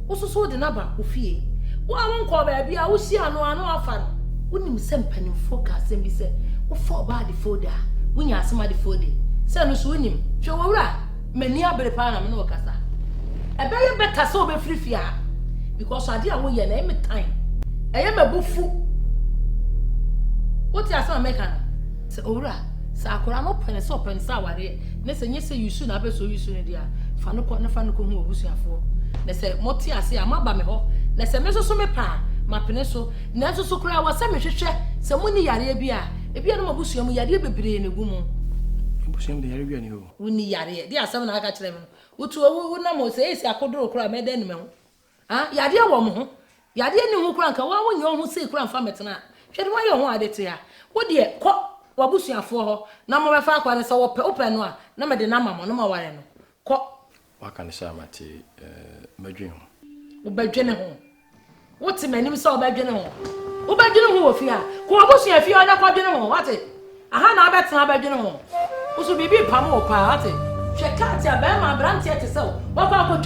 Wo so de na ba wo fie. Wo awon ko ba bia wo si ano afa no. Wonim se mpanimfo ka asem bi se wo fo ba de folder. Wo nya asema de folder. Se no so wonim. Hwe wo wura. Mani abere pa na me no kasa. E be ye better so be free fie a. Because I didn't want any time. I am a bufu. What you are making? Say, Ora, Sakura, no pen, so pen, sawari. Listen, you say you soon have so you soon, dear. Fanuko, no fanuko, who was your for. They say, Moti, I say, I'm about me ho. They say, Meso so me pa, my peneso, Nazo so cry was some share, some money yarabia. If you are no busium, yadi be in a woman. Busium the Arabian you. Wouldn't yari, there are some I catch them. Which would not say, I could do cry, made any ah, yadia woman. Yadia knew who crank, one when you who say crank from it now. She had why you wanted to ya. What dear, cock, wabusia for her. No more far when I saw open one, no matter the number, no more warren. Cock. What can I say, Matty? My dream. By general. What's the name saw by general? Who by general of ya? Who was your fear not general? What it? I had not bet by general. Who should be Pamo party? She can't tell Bama Brant yet to sell. What about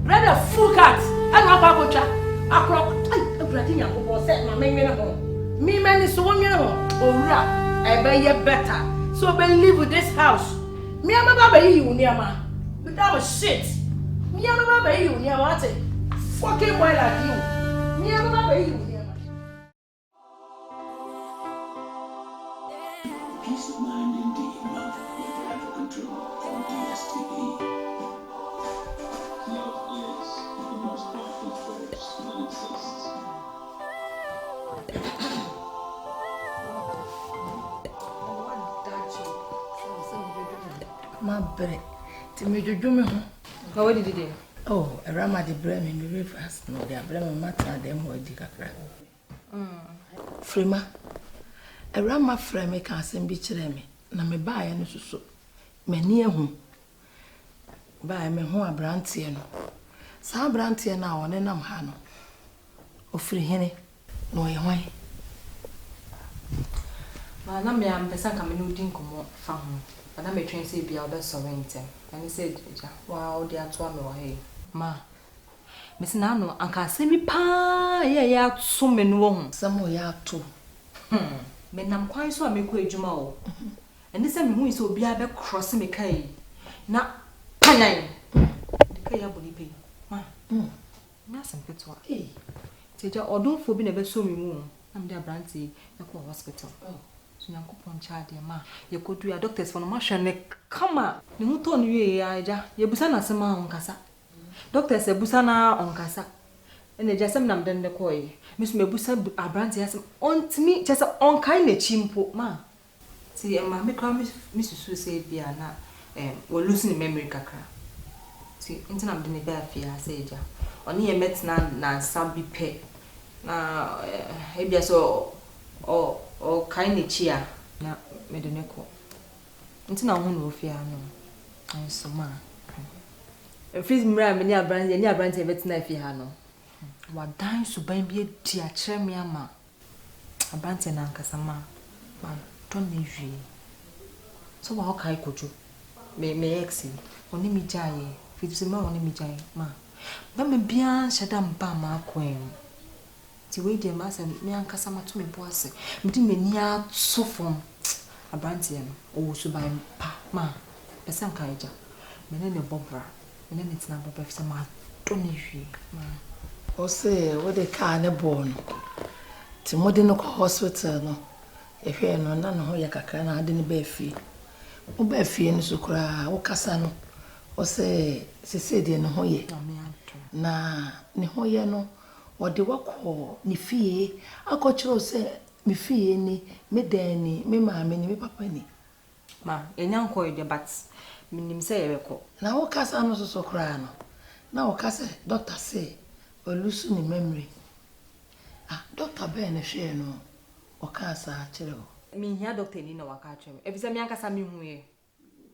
Brother full cat. I know about Cocha. I crock. I pretty young was set my main home. Me man is so young. Oh, rap. I buy you better. So believe with this house. Me, I'm about you near ma. But that was shit. Me, I'm about you near what? Fucking boy like you. Me, I'm about you near ma. Peace of mind indeed, love. You have control from DSTV. My bread. To me, you do me. What did you do? Oh, a rama de bread in the rivers. No, they are bread matter them or dig a crab. Frima. A rama frame can't send be me. Na me buy and so. Me near whom. Buy me who a brantian. Some brantian now on an amhano. O free henny. No, why? Ma na me am pesa ka me no din komo fa ho. Na me twen se bia obe sorrent. Ani se ja. Wa o de ato me wa he. Ma. Me se na no anka se mi pa ye ya to me no ho. Samo ya to. Me nam kwan so a me ko adwuma o. Ani se me hu se obi a be cross me kai. Na panyan. De kai ya boni pe. Ma. Na sem petwa. Eh. Teja odonfo bi na be so me mu. Na me de abranti e ko hospital. So Yankopon child ma ye kodu ya doctors for no ma hwene kama ne hu to no wie ya ja ye busa na sema onkasa doctors e busa na onkasa ene ja sem nam den de koy misu me busa abranti ya sem ontimi chese onkai na chimpo ma ti ma me kra misu so say bia na we losing memory kakra See, into na mdene be afia seja. Oni ye metina na sabi pe. Na ebia so o kind chia na medene ko. Into na hu no ofia no. Nsoma. Efis mra me ni abrante betina afia no. Wadan suban bi edi a kire me ama. Abrante na nkasama. Ma don ne hwie. So wa kai kojo. Me ex. Oni mi jaye. Fitsi ma oni mi jaye ma. Ba me bia shada mpa ma kwen. Ti we de ma se me ankasama to me boase. Me di me ni ato fom. Abrante no. O suban pa ma. Pesa nkaija. Me ne bobra. Me ne tina bobra fisa ma don ne hwie ma. O say what the car ne born. Ti mode no hospital no. Ehwe no na no ho ya kakra na ade ne ba afie. Wo ba afie no so kura wo kasa no. O say sese de no ho ye. Na ne ho ye no wo de wakọ ne fie akọchiro say me fie ni me dan ni me maame ni me papa ni. Ma enyanko ye but minim say ye beko. Na wo kasa no so kura no. Na wo kasa doctor say o lose ni memory. Ah doctor be na hwe no. Okasa chiro. Me hia doctor ni na waka chiro. Efisa me ankasa me hu ye.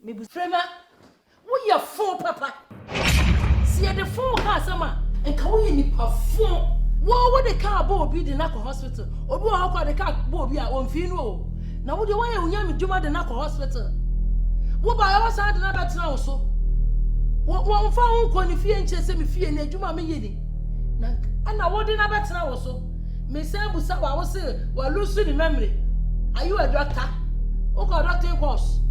Me bu Frema. Wo ye fon papa. Si ye de fon ka sama. Enka wo ye nipa fon. Wo de ka ba obi de na ko hospital. Obi wo akwa de ka ba obi a onfi no o. Na wo de wo ye unya me dwuma de na ko hospital. Wo ba ya wasa de na betra wo so. Wo mfa ho ko ni fie nche se me fie na dwuma me ye ni. Na ana wo de na betra wo so. Me say busa wa wo say wa lose the memory. Are you a doctor? O ko doctor course.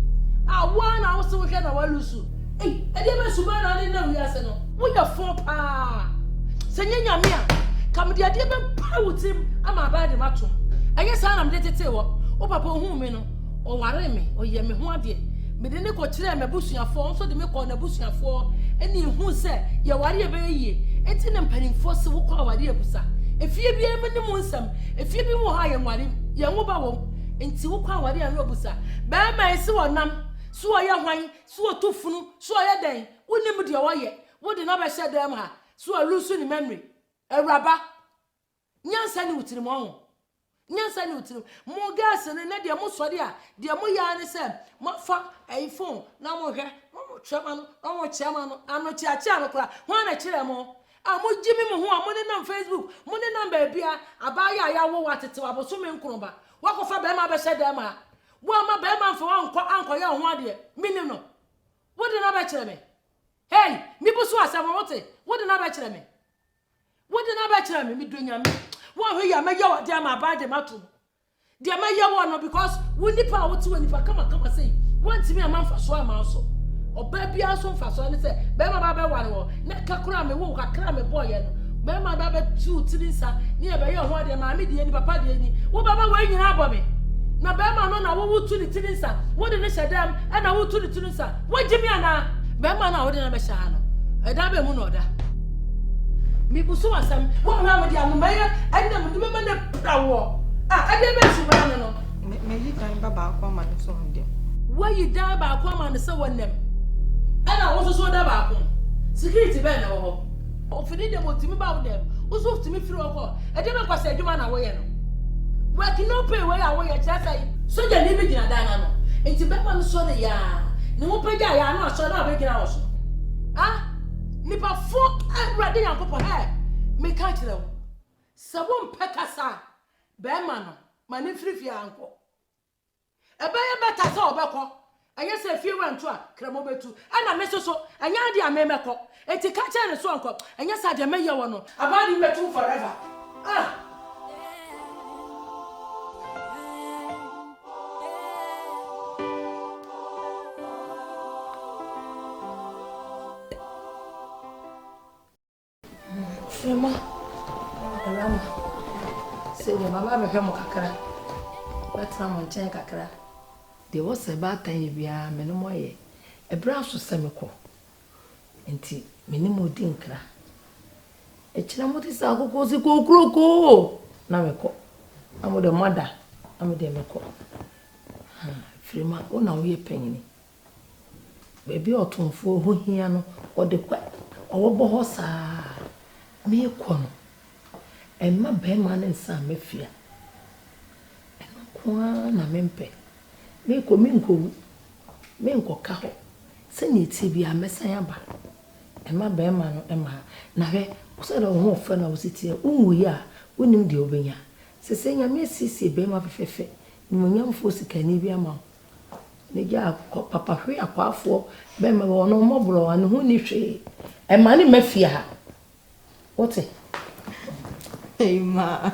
Ah one na wo say we na wa lose. Eh, e dey me suba na ni na wi ase no. Wo ya fon pa. Se nyanya me a kam de ade be pa wutim ama ba de mato. Enye sa na me de tete wo. O papa hu me no. O ware me, o ye me ho ade. Me de ne ko kire me busuafo, nso de me ko na busuafo. Eni hu se ye ware ye be yie. Enti ne mpanimfo se wo kwa ware abusa. Efie bi em ne mu nsam, efie bi mu ha ye nware, ye ngo ba wo. Enti wo kwa ware an abusa. Ba ma ese wonam, so ye hwan, so tufunu, so ye den. Wonim de wo ye. Wo de na ba hye dem ha. So lose ni memory. Ewraba. Nyansa ni wutirim ho. Nyansa ni wutirim. Mo gas ne na de mo sori a, de mo ya ne se, mo fa iPhone na mo hwe, mo chema no, ano chiachi no kra. Ho na kire mo. Mo jimi mo ho mo ne na Facebook, mo ne na ba bia, abaya ya wo watete waboso me nkroba. Wakofa be ma be hye dem ha. Wo ma be ma mfa anko ya ho ade. Mini no. Wo de na ba kire me. Hey, mi busu asam wote. Wo de na ba kire me. Wo de na ba kire me mi donya me. Wo hwe ya me ya wo de ma ba de mato. De ma ya wo no because wo nipa wo ti wo nipa kama say. Won ti me amanfa so ama so. Oba bia so mfa so ne say be ma ba be ware wo. Na kakura me wo kakra me boy ye no. Be ma ba be tu tirinsa. Ni e be ye ho de ma me de ni papa de ni. Wo baba wo nyina abo me. Na be ma no na wo tu ni tirinsa. Wo de ne shedam e na wo tu ni tirinsa. Wo jimi ana. Be ma na wo de na be sha no. E da be mu no da. Mi busu asam wo na me de anumaya e na me me na prawo. Ah e de be su ba no. Me yi dan baba akwa ma so ndem. Why you die ba akwa ma no se wonnem. Ana wo so da ba akwa. Security be na wo ho. Ofini dem otimi ba wo dem. Wo so otimi firi wo ko. E de be kwasa adwuma na wo ye no. Work no pay we a wo ye kira sai. Soja ni be gina dan na no. Enti be ma no so ne ya. Ne wo pega ya na so na be gina wo so. Ah? Nipa fo ready yan popo he. Me ka kire wo. Sabo mpeka sa. Be ma no. Ma ni firi fia anko. Ebe ye beta sa obekọ. Anya se fie wantu a kremo betu. Ana me so anya ade a memekọ. Enti ka kire ne so anko. Anya sa de meye wo no. Abadi betu forever. Ah. Frema. Rama. Se de mama be hwe mo kakra. Betra mo nchen kakra. De wo se ba tan ye bia me no moye. Ebra so se me ko. Enti me ni mo di nkra. E kira mo ti sa akoko si ko kroko. Na me ko. Amo de mother. Amo de me ko. Frema, o na wo ye panyini. baby otumfo ho hia no ode kwa owo ho saa me ko no emma be ma ne nsa mafia eno ko na mempe me ko me nko ka ho se ni ti bia mesan aba emma be ma no emma na hwe so da ho fa na wositi unwu ya unim de obenya se senya me sisi be ma fefefe ni monyamfo sikani bi ama ne ja papa hwe akwafo be ma wono mobro wan ho ni hwe emma ne mafia ha wote hey ma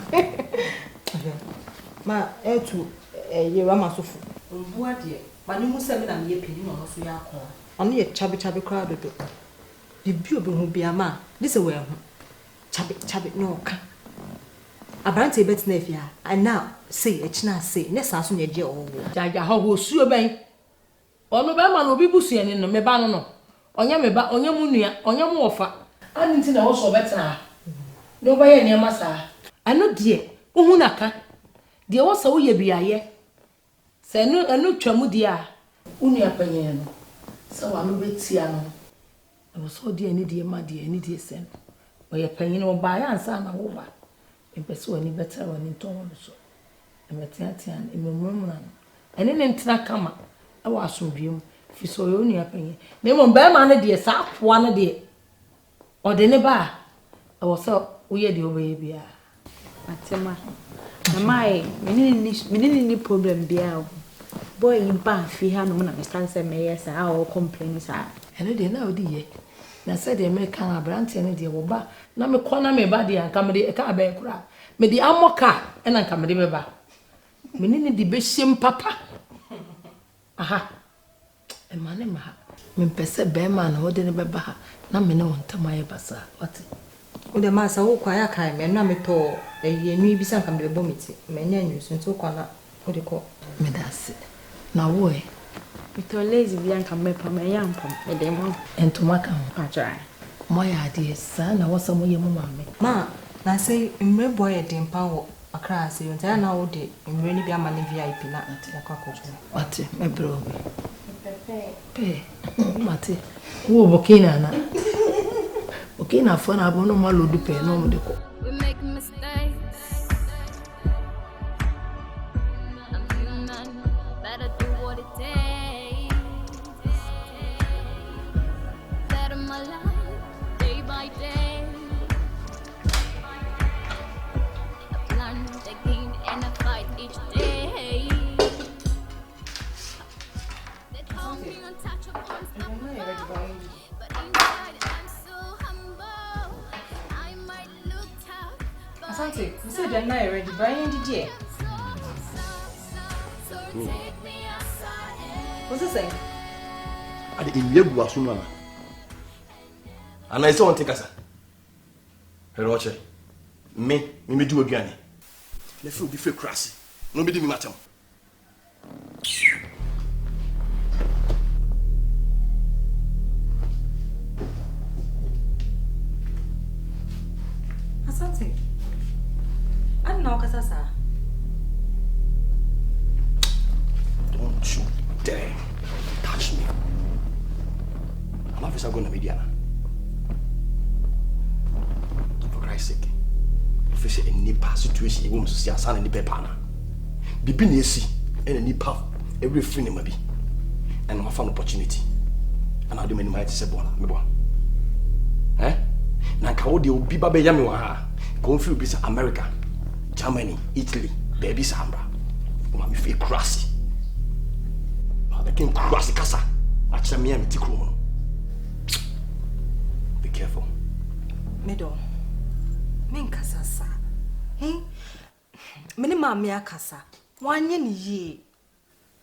ma etu ye wa masofu mbu ade ma ne musa me na me peni no so ya akọ anu ye chabe kra dodo bibi obi hu bia ma this we hu chabe no ka abrante bet na afia ana say echina say ne sa so ne je owo jaja ho suo ben ono be ma no obi busu ene no me ba no onye me ba onye mu nua onye mu ofa ani nti na wo so betena no ba ye ne masa ano die uhu naka die wo sa wo ye biaye se enu twamu die a unu apanye no se wa no betia no wo so die ni die ma die ni die sen o ye panye no ba ya ansa na wo ba empese wani better wani ntomo so emetia ememum na ene ne ntina kama e wa asomdwem fi so yo unu apanye na mo ba ma no die sa apoa no die o de ne ba e wo so wo ye die obaye bia Atema. Mama, ni problem bia. Boy in ba fi ha no na me stand say me yes a o complain sa. Ene de na odi ye. Na said the American abrante ene de wo ba na me kona me ba de anka me de ka ba kura. Me de amoka ena anka me de be ba. Me ni de be hyem papa. Aha. E mane ma. Me pese be ma na wo de ne be ba na me ne wontama ye basa. What? o de ma sa wo kwa ya kai me na me to ye nwi bi san kam de bomiti me nya nwi so nto kwa na o de ko me dase na wo e me to lazy bi anka me pa me ya mpam me de mo entoma ka ho acha mo ya de sa na wo sa mo ye mo ma me ma na say mre boy de mpa wo akra ase yo ntia na wo de mre ni bi ama ne VIP na ya kwa kojo ate me bro pe mate wo bokina na okay na phone abo no malo du pe no mo de ko We make mistakes. I'm human, better do what it takes. Better my life, day by day. I plan the game and I fight each day. They call me untouchable, unstoppable. But inside I'm so humble. I might look tough, but Asante you said you're not ready but you did ye so take me outside. what's it saying ade ewiegu asuma ana ise won tekasa hero che me di waduane na fi obi fe krasi no bi di mi matem Asante I'm now kasasa don't you dare touch me I'm not going to media for Christ's sake if it's a nipa situation you want to see Asante ni pepa na bibi na esi and a nipa every free name bi and I found opportunity and I do many mighty say bona me bo na ka wo de obi ba be ya me wa ha ko feel bi say America Germany Italy baby sambra ma me feel crazy I can cross the casa actually me am tikro be careful Medo men kasasa mene ma me akasa wanye ni ye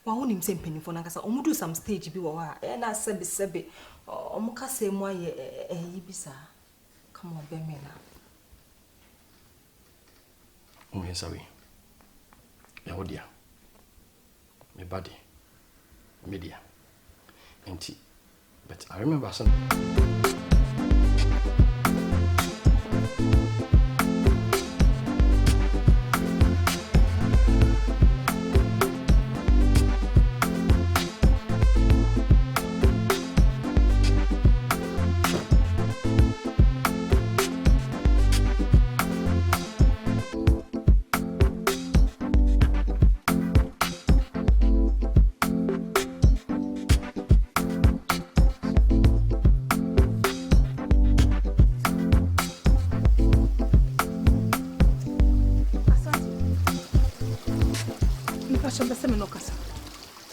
wa wonim se mpanifo na kasa omudu some stage bi wo ha na sebe omukasa mu aye yibisa come on be me na sorry ya wodia me body media anti but I remember something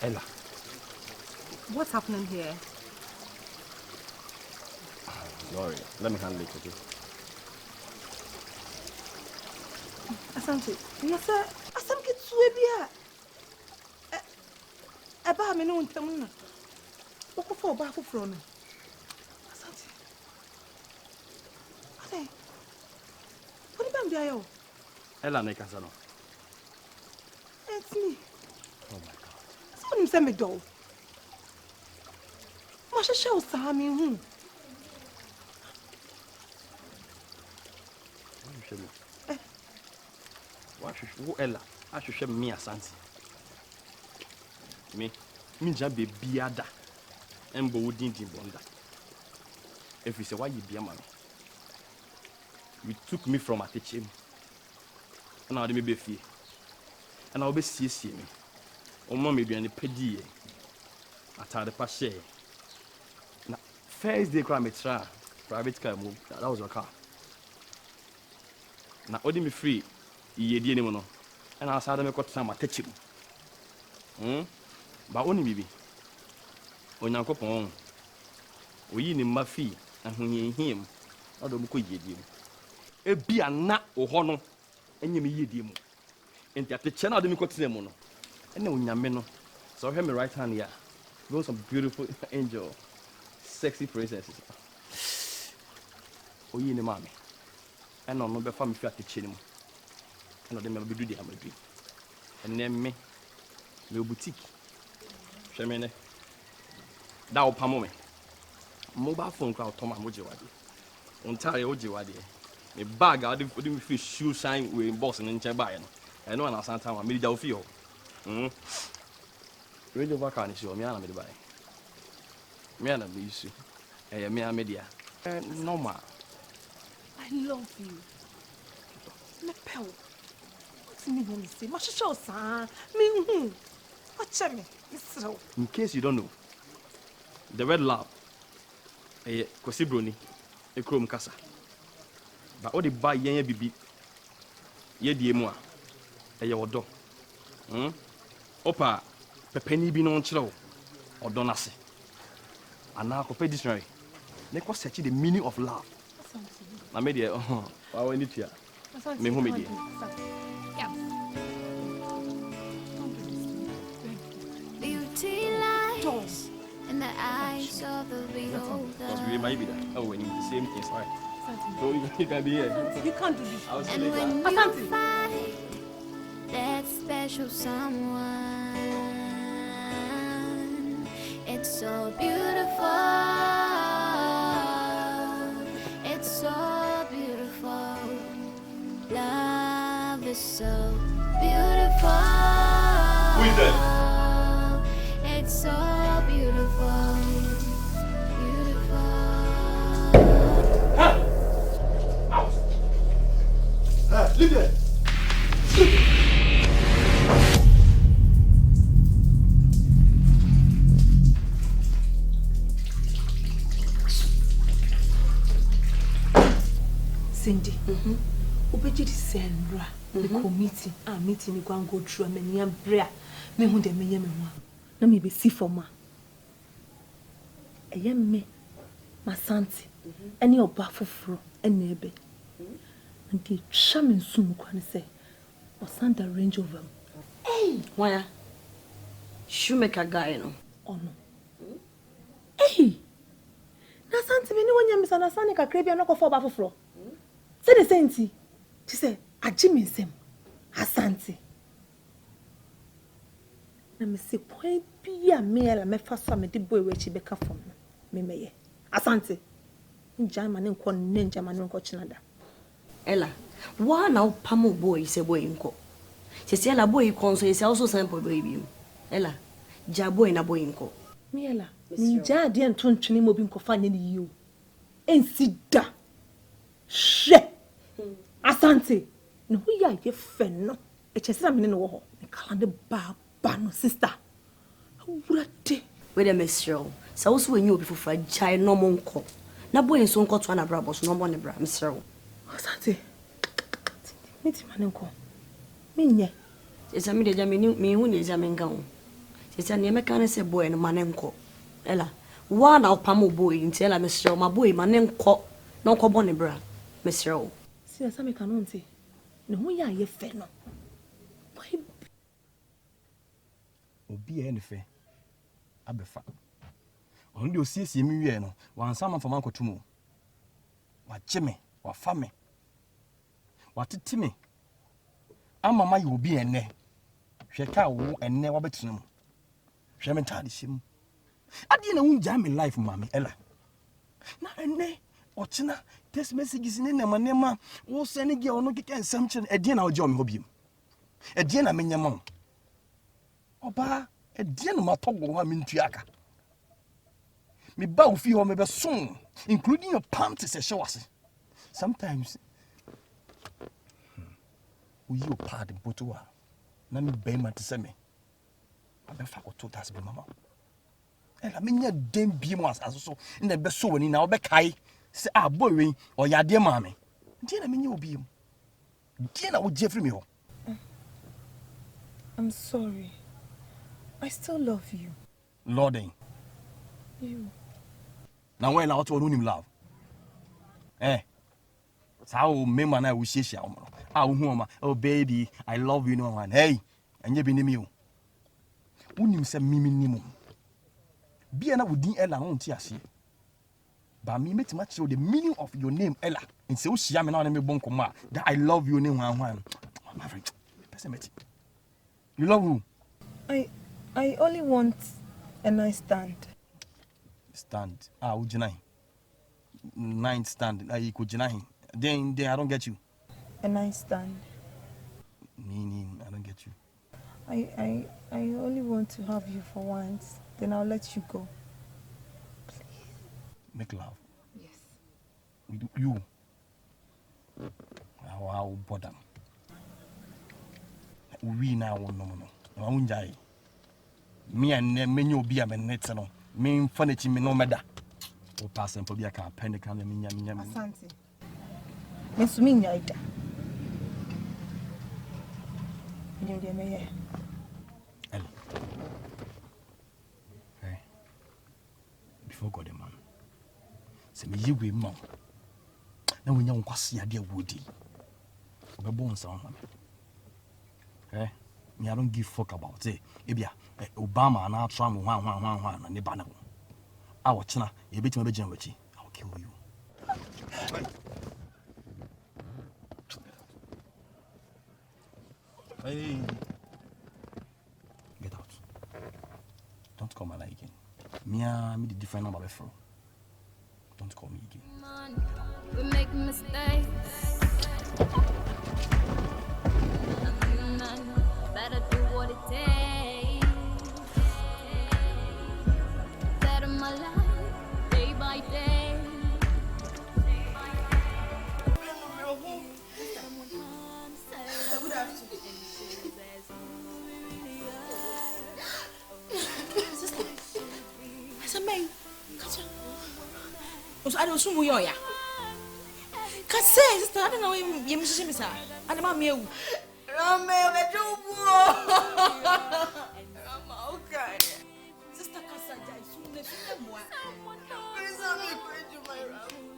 Ella. What's happening here? Sorry, let me handle it, okay? Asante, yes, sir. Asante gets Swabia. About me, no one. What for back from? Asante. What about the Ella, make us know. It's me. Oh my God. Someone send me doll. Masha show Sammy. What should Ella? I should share me Asante. Me just be biada. And bo didn't wonder. If you say why you be a man, you took me from a teaching. And I'll be fear. And I'll be see me. Or mommy be any pedi. I tell the pache. Now, first day crime try private car move. That was your car. Now, ordering me free. Ye did no. And I said, I'm going to some teaching. But only maybe. When you come on, we in my fee and when you him, I don't quit you. A be a nut or honor, and you me demo. And at the channel, the Mikotsimono. And then when you're men, so have me right hand here. Those some beautiful angel, sexy princesses. Oh, you in the mammy. And on the family at the chin. And they may be doing the and then me, no boutique. Shamene. That pamo me. Mobile phone crowd Toma Mojiwadi. Ontario Ojiwadi. A bag out of the fish shoe shine with boss and in Chabayan. I know an Asante, I made it feel. Radio Vacan is your Miana Medibai. Miana be you. A Mia Media. No ma. I love you. Nepel. What's me when you say, Masha show, son? Me, watch me. In case you don't know, the red lab, a Kosibroni, a chrome casa. But all the buy yen bibi, ye diemoi, a yawodo. Opa, pepeni be non chilo, or donasi. And now, compare dictionary. They can search the meaning of love. I made it, I went it here. Me who made it. Beauty lies in the eyes of the beholder. Because we might be that. Oh, when you do the same things, right? So you can be here. You can't do this. And when you find that special someone, it's so beautiful. It's so beautiful. Love is so beautiful. Who is that? It's so beautiful, beautiful. Hey! Out! Hey, leave there! Cindy, Obiri sendra the committee and meeting you go through a many brea me who de me na me be see for ma me Asante any oba foforo ene ebe and the shaman soon can say Asante range over Hey, why shoemaker guy no oh no hey na Asante me ni wonya misunderstanding kakra bia no ko for oba foforo say the same thing she say Adjie Mensah Asante na me se point bia me la me fa so me de boy we chi beka from me meye Asante nja ma ne nko ne nja ma ne nko chinada Ella why now pamo boy say boy nko se la boy konso se also sample baby Ella ja boy na boy nko me ela nja de ntontwene mo bi nko fa ne ni yo ensida she Asante no ya ye fe no e chese me ne wo ho me kala de ba no sister awurade we dey mesrel so wo so enyi obi fofra jai no mo nko na boy nso nko to na bra boss no mo ne bra mesrel Asante me ti mane nko me nye It's a me who is a mengo. It's a name can say boy and manenko. Ella, one of Pamo boy in tell Mr. My boy, manenko, no cobonny bra, Mr. See, as I can say, no, we are ye feno. Obi anyfe abefa on de osiesie mi wie no wan sama fama kotumo wa cheme wa fame wa titime ama ma ye obi enne hwe ka wo enne wa betene mu hwe me tade shim ade na unja me life mama ella na enne ochina text messages ni na manema wo sene ge ono keke ensam che ade na oje o me hobiem ade na menyama Oba, a dear no matter what I'm into yaka. Me bow fi ho me be song, including your pants as a shawasi. Sometimes we you pardon botua. Na me be man to say me. I be fa oto tas be mama. And I mean ya dem bi mo as so in the be so wani na obe kai say ah boy we or ya dear mama. Dear na me nya obi. Dear na wo jefri me ho. I'm sorry. I still love you. Lording. You. Now when I want to love. So me man I will share oh baby, I love you no one. Hey, and you be name you. Unim se mimi nimu. Be na wudi Ella on tiasi. But me met much the meaning of your name Ella. And say ushia me na me bon koma that I love you name one. My friend. You love who? I only want a nice stand. Stand. Ujinai. Nine stand. I could jinai. Then I don't get you. A nice stand. Meaning I don't get you. I only want to have you for once. Then I'll let you go. Please. Make love. Yes. You. How bother. We now no. I won't die. Me and many obi am net no me furniture me no meda o pass and pobia ka pen kan me nya Asante me sumi nya ida ndim de me ye hey before God man se me yigwe ma na wonya nkwase ade awodi obebo nsa ho hey me I don't give fuck about it ebia Obama na Trump one na ne bana I watch na e betima be gyan wachi I will kill you. Hey, get out. Don't call my line again. Me the different number before. Don't call me again. We make mistakes. Better do what it takes. Better my life day by day. I don't know you ya. Can say sister, I don't know you miss me sir. I don't know you. Okay. Sister Cassandra is soon the more. Please let me go to my room.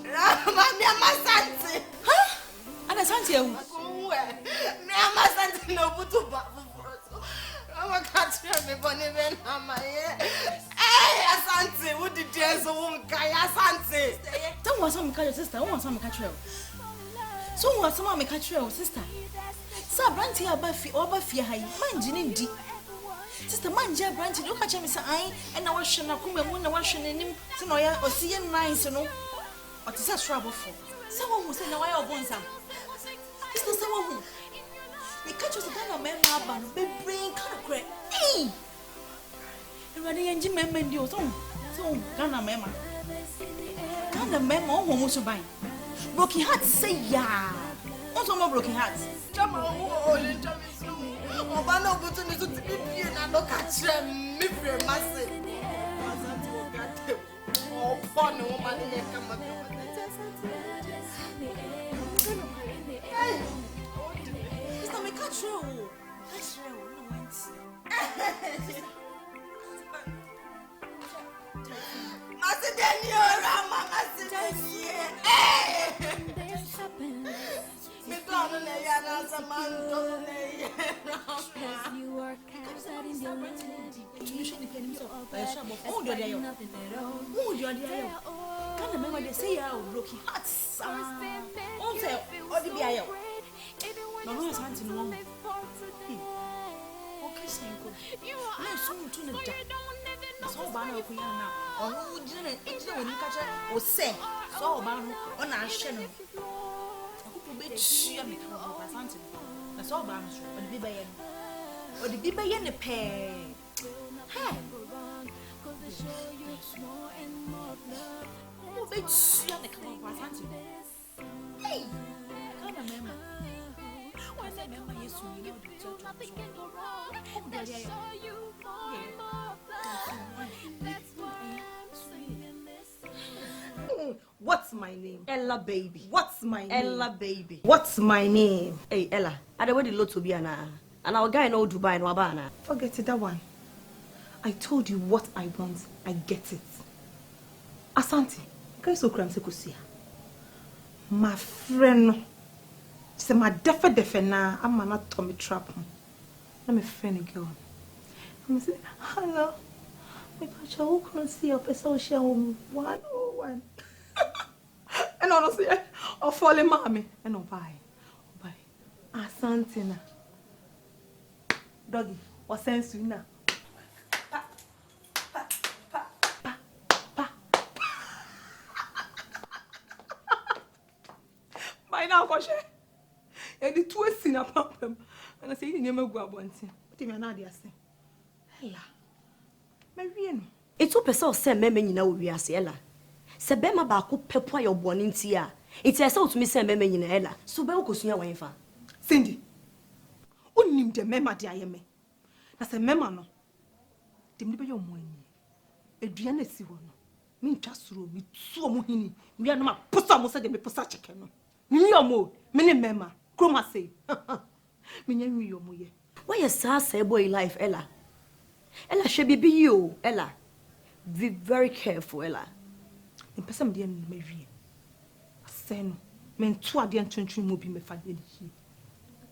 I'm Asante. Huh? And Asante you? I'm Asante no butu ba. I'm a catcher me boni ben amaye. Hey Asante, what did you so guy Asante? Don't want some catch sister, want some catch you. So want some catch you sister. So branti abafi obafi hai manjini ndi. Sister manja branti do catch me say ai and na wahwe na kumamu na wahwe nanim se no ya osiye nice no. Otisa strabo for. Se wo hu se na waya obonsam. Sister se wo hu. We catch us Ghana men aba no be bring kind crack. Eh. Everybody enji men ndi o so Ghana men ma. Ghana men ma o hu so ban. Broken heart say ya. What's more broken heart? Chama o le chama so. Oba na obutu ni so tibi bie na no ka kire me free masse. Asante o gate. O fun o ma ni kama kama. Hey. It's not me catch you. What's my name? Ella baby. What's my name? Ella baby. What's my name? Hey Ella, I don't want the lot to be and our guy no Dubai no abana. Forget it, that one. I told you what I want. I get it. Asante, can you so cram se my friend, say my defe na I'm not Tommy trap. Let me friend a girl. I'm say, hello. My patcha who can see up a social 101. And honestly, I'll fall in mommy. And no bye. Asante na. Doggy, what sense you now? By now, Koshe. And the two is in a pump. And I say, you never go up one thing. What do you mean, Nadia? Ella. Mariano. It's all person send me in our reas, Ella. Sebema Baku Pepo your born in tia. It's a sort to me send me in Ella. So Belko Sunya Wainfa. Cindy. Unim de mema de ayeme. Na se mema no. Dem nipa yo moani. Aduane si wo no. Me ntwa soro mi tuo mo hini. Mi anoma posa mo se de me posa cheke no. Mi yomo, me ne mema. Kroma say. Me nya mi yomo ye. Why you say boy life, Ella? Ella should be you, Ella. Be very careful, Ella. In person de me wie. Say no. Me nto ade antwentwen mo bi me fa de hi.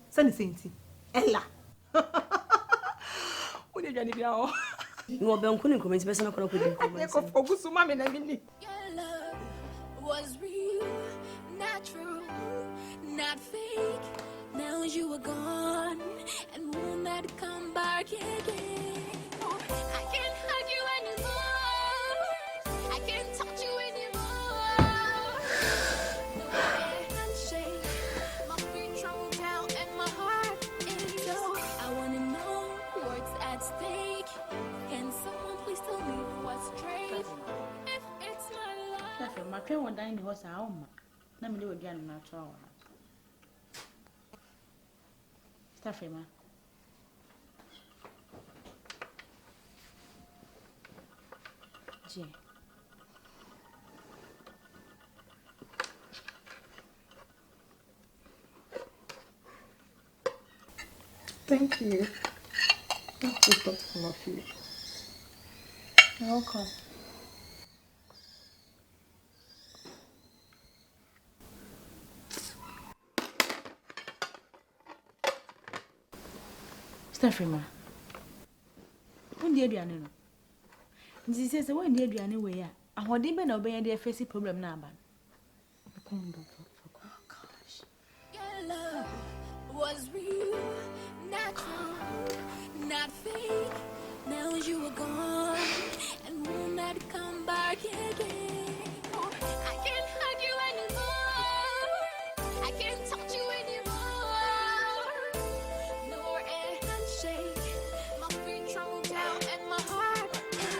Say senti. Ella. Ode dwane bia o. No be nkunu comment person akora ko din comment. E ko fogusu ma me na mini. Your love was real, natural, not fake. Now you are gone and will not come back again. I can't hug you anymore. I can't touch you anymore. No handshake. My feet tremble down and my heart is low. I wanna know what's at stake. Can someone please tell me what's straight? If it's my life. That's my train one day in the house. Let me do again. Not sure. Stafema. Adjie. Thank you. That's so thoughtful of you. You're welcome. Stafema. When the aduane no. Nti say when the aduane we ya, ahode be na obey dey face problem na aba. Oh gosh. Your love was real, natural, not fake. Now you are gone and will not come back again. I can't hug you anymore. I can't touch you anymore. Nor a handshake. My feet tremble down and my heart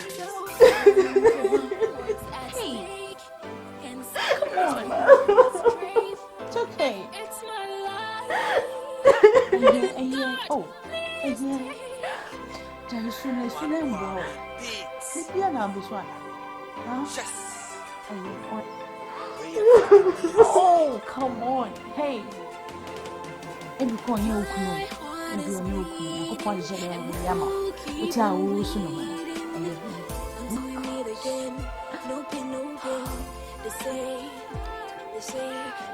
is low. What's at stake? Can someone what's straight? It's okay. It's my life. Oh. Oh, come on. Hey. Every corner you you know, you can't just yama. It's our rules, no. No pain, no gain. They say,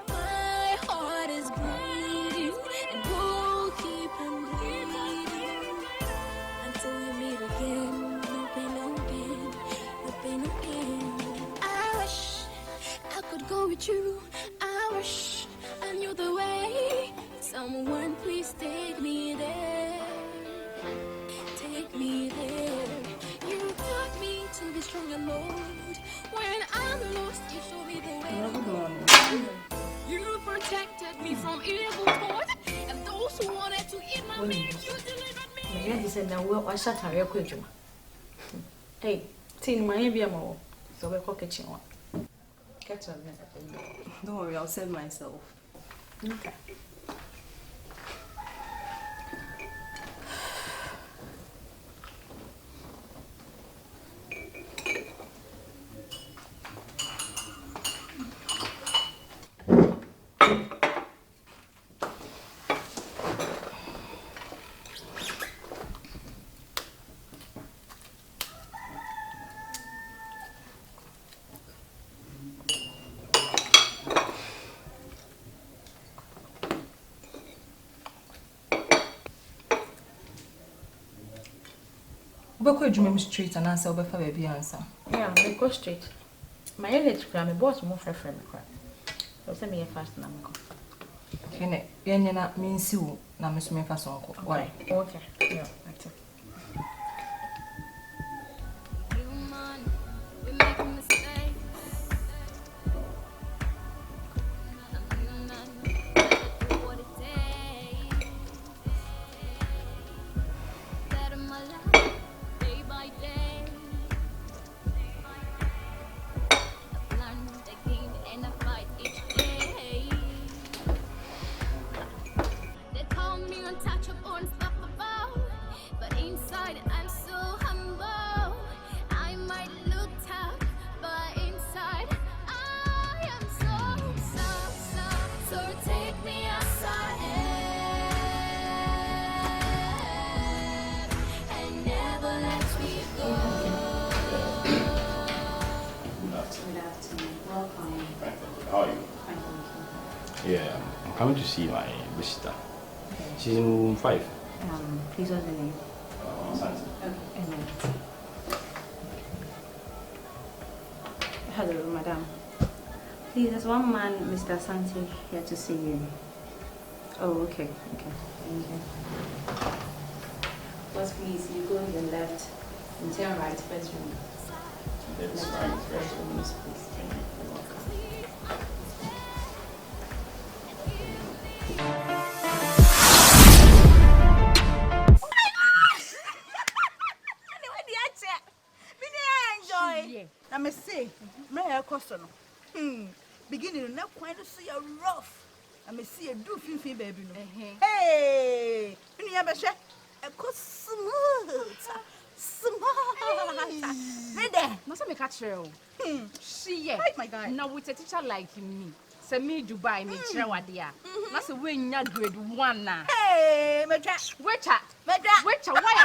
my heart is bleeding and will keep on bleeding until we meet again. No pain, no gain. No pain, no gain. I wish I could go with you. I wish I knew the way. Someone please take me there. Take me there. You taught me to be strong and bold. When I'm lost, you show me the way. You protected me from evil thoughts, and those who wanted to eat my meat, you delivered me. Maybe said that I shut her quick. Hey, Tin, my baby, so we're cooking one. Catch on. Don't worry, I'll save myself. Okay. Go to street and answer over baby answer. Yeah, we go straight. My electric, my boss won't friend me cry. So send me a fast number. Okay, Yanyana means you, now Miss Memphis uncle. Why? Okay, yeah, that's it. Yeah, I'm coming to see my visitor. Okay. She's in room 5. Please, what's the name? Asante. Okay. Hello, madam. Please, there's one man, Mr. Asante, here to see you. Oh, okay. Okay. Thank you. First, please, you go to the left and turn right, first room. That's right, first room. Please. Thank you. You're welcome. Now me say, me a question. Beginning na quite to see a rough. I me see a do fin baby no. Hey, you never share a smooth. Me there. No say me catch her. She yeah. Oh my God. Now with a teacher like me. Say me Dubai me chira wadia. Na say we nya grade 1 na. Hey, me try. Wecha. Why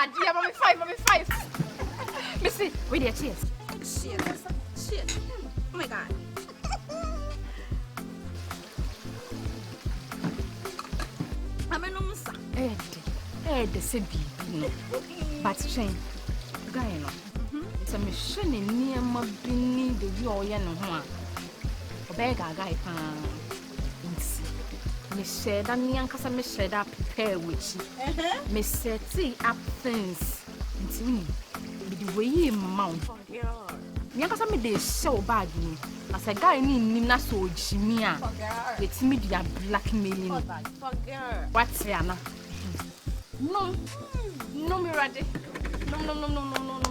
Adjie mommy 5. Me see, wait there cheers. Shit. Oh my God. I'm a Mensah. The say bibi no. But chain. Guy no. So me share ne niam bi ni de wi oye no ho a. Obega guy pa. Nti. Me share da ni ankasa me share da prepare wichi. Me set up things. Nti ni. The way mount. Nyankasa me dey show bag ni. As a guy ni nim na so jimi a. Let me do blackmailing. What's yana? No, me ready. No.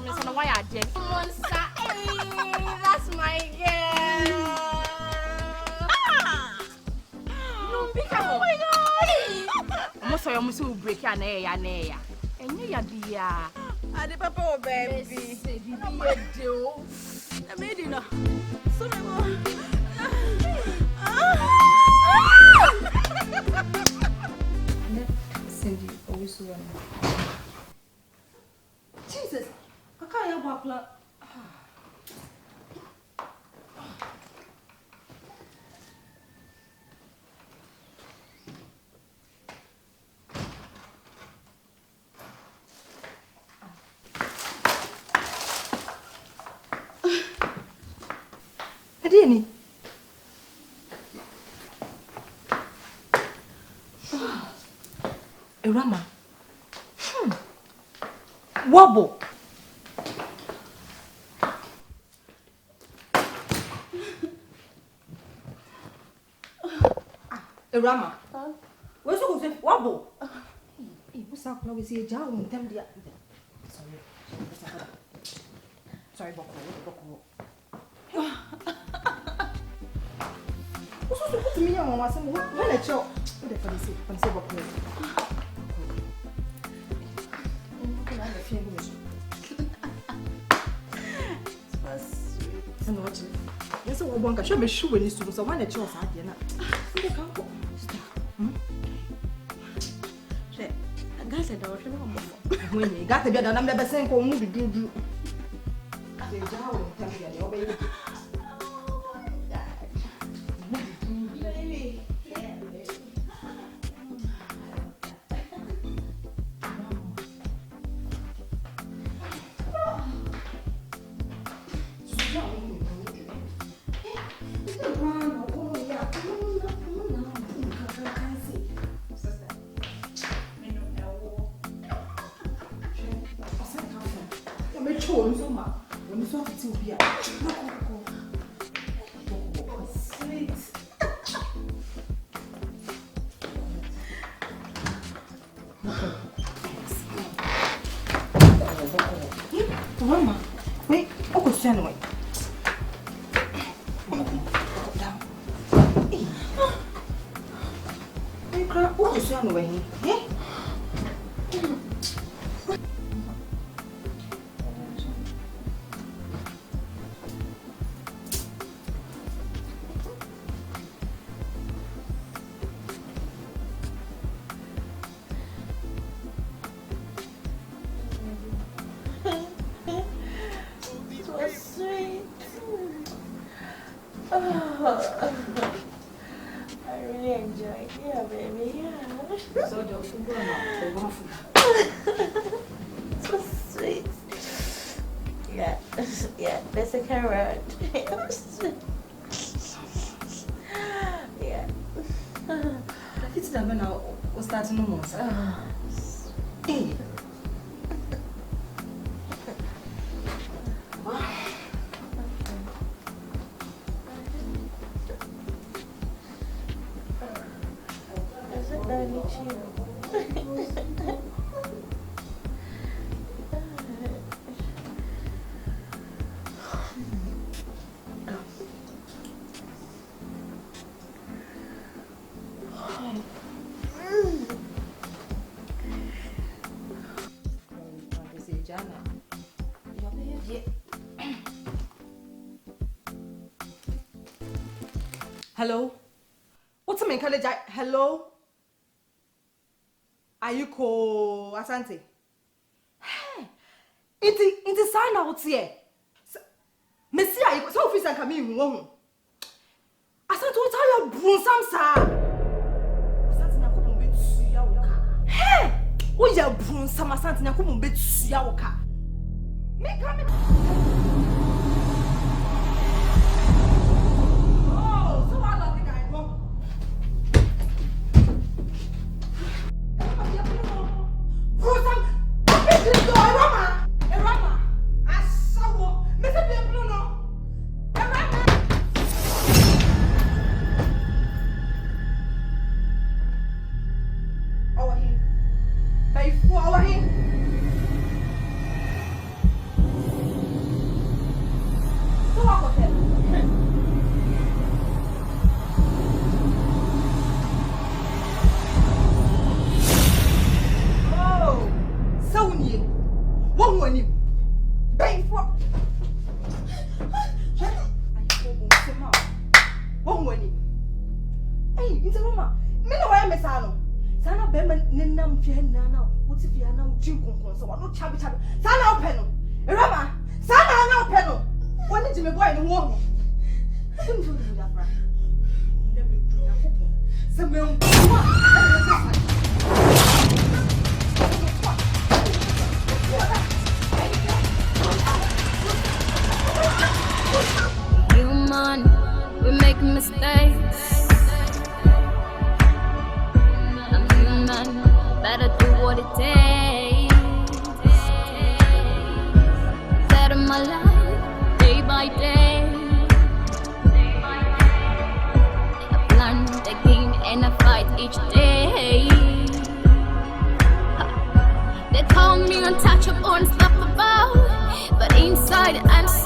Listen, why Adjie? Mensah, that's my girl. No, because oh my God. Almost so you must break ya na. And you ya. Ade papa o baby. I made it now. So me go. lady always run. Jesus, I can't help but plan. Adini. Rama. Wobble. Rama. Where's the good wobble? What's up? Now we see a jar on them. Sorry, Boko. What's supposed to me? I'm going to when I choke. What the fuck is it? I'm saying Boko. And watch it. Yes, I want to show me shoe when it's so one that you're sad. I said, I when you got to be done, I'm never saying, go movie, do. Mama, wait, I'll go stand away. Down. Hey, crap, I'll go stand away. Yeah? Hello? What's the main college? Hello? Are you called Asante? Hey, it's sign out here. Mensah, so officer come in wrong. Asante, what are you doing, Samsa? Asante, na kumu betu ya woka. Hey, what you doing, Sam? Asante, na kumu betu ya woka. Me come. now. What if you are now drink on so no chubby chubby? Sana open. Rama, Sana now pen. When did you go in the wall? Let me do that, Frank. Let me do that. Some Human, we make mistakes. I'm human, better do what it takes. Better my life, day by day. I plan the game and I fight each day. They call me untouchable, unstoppable, but inside I'm so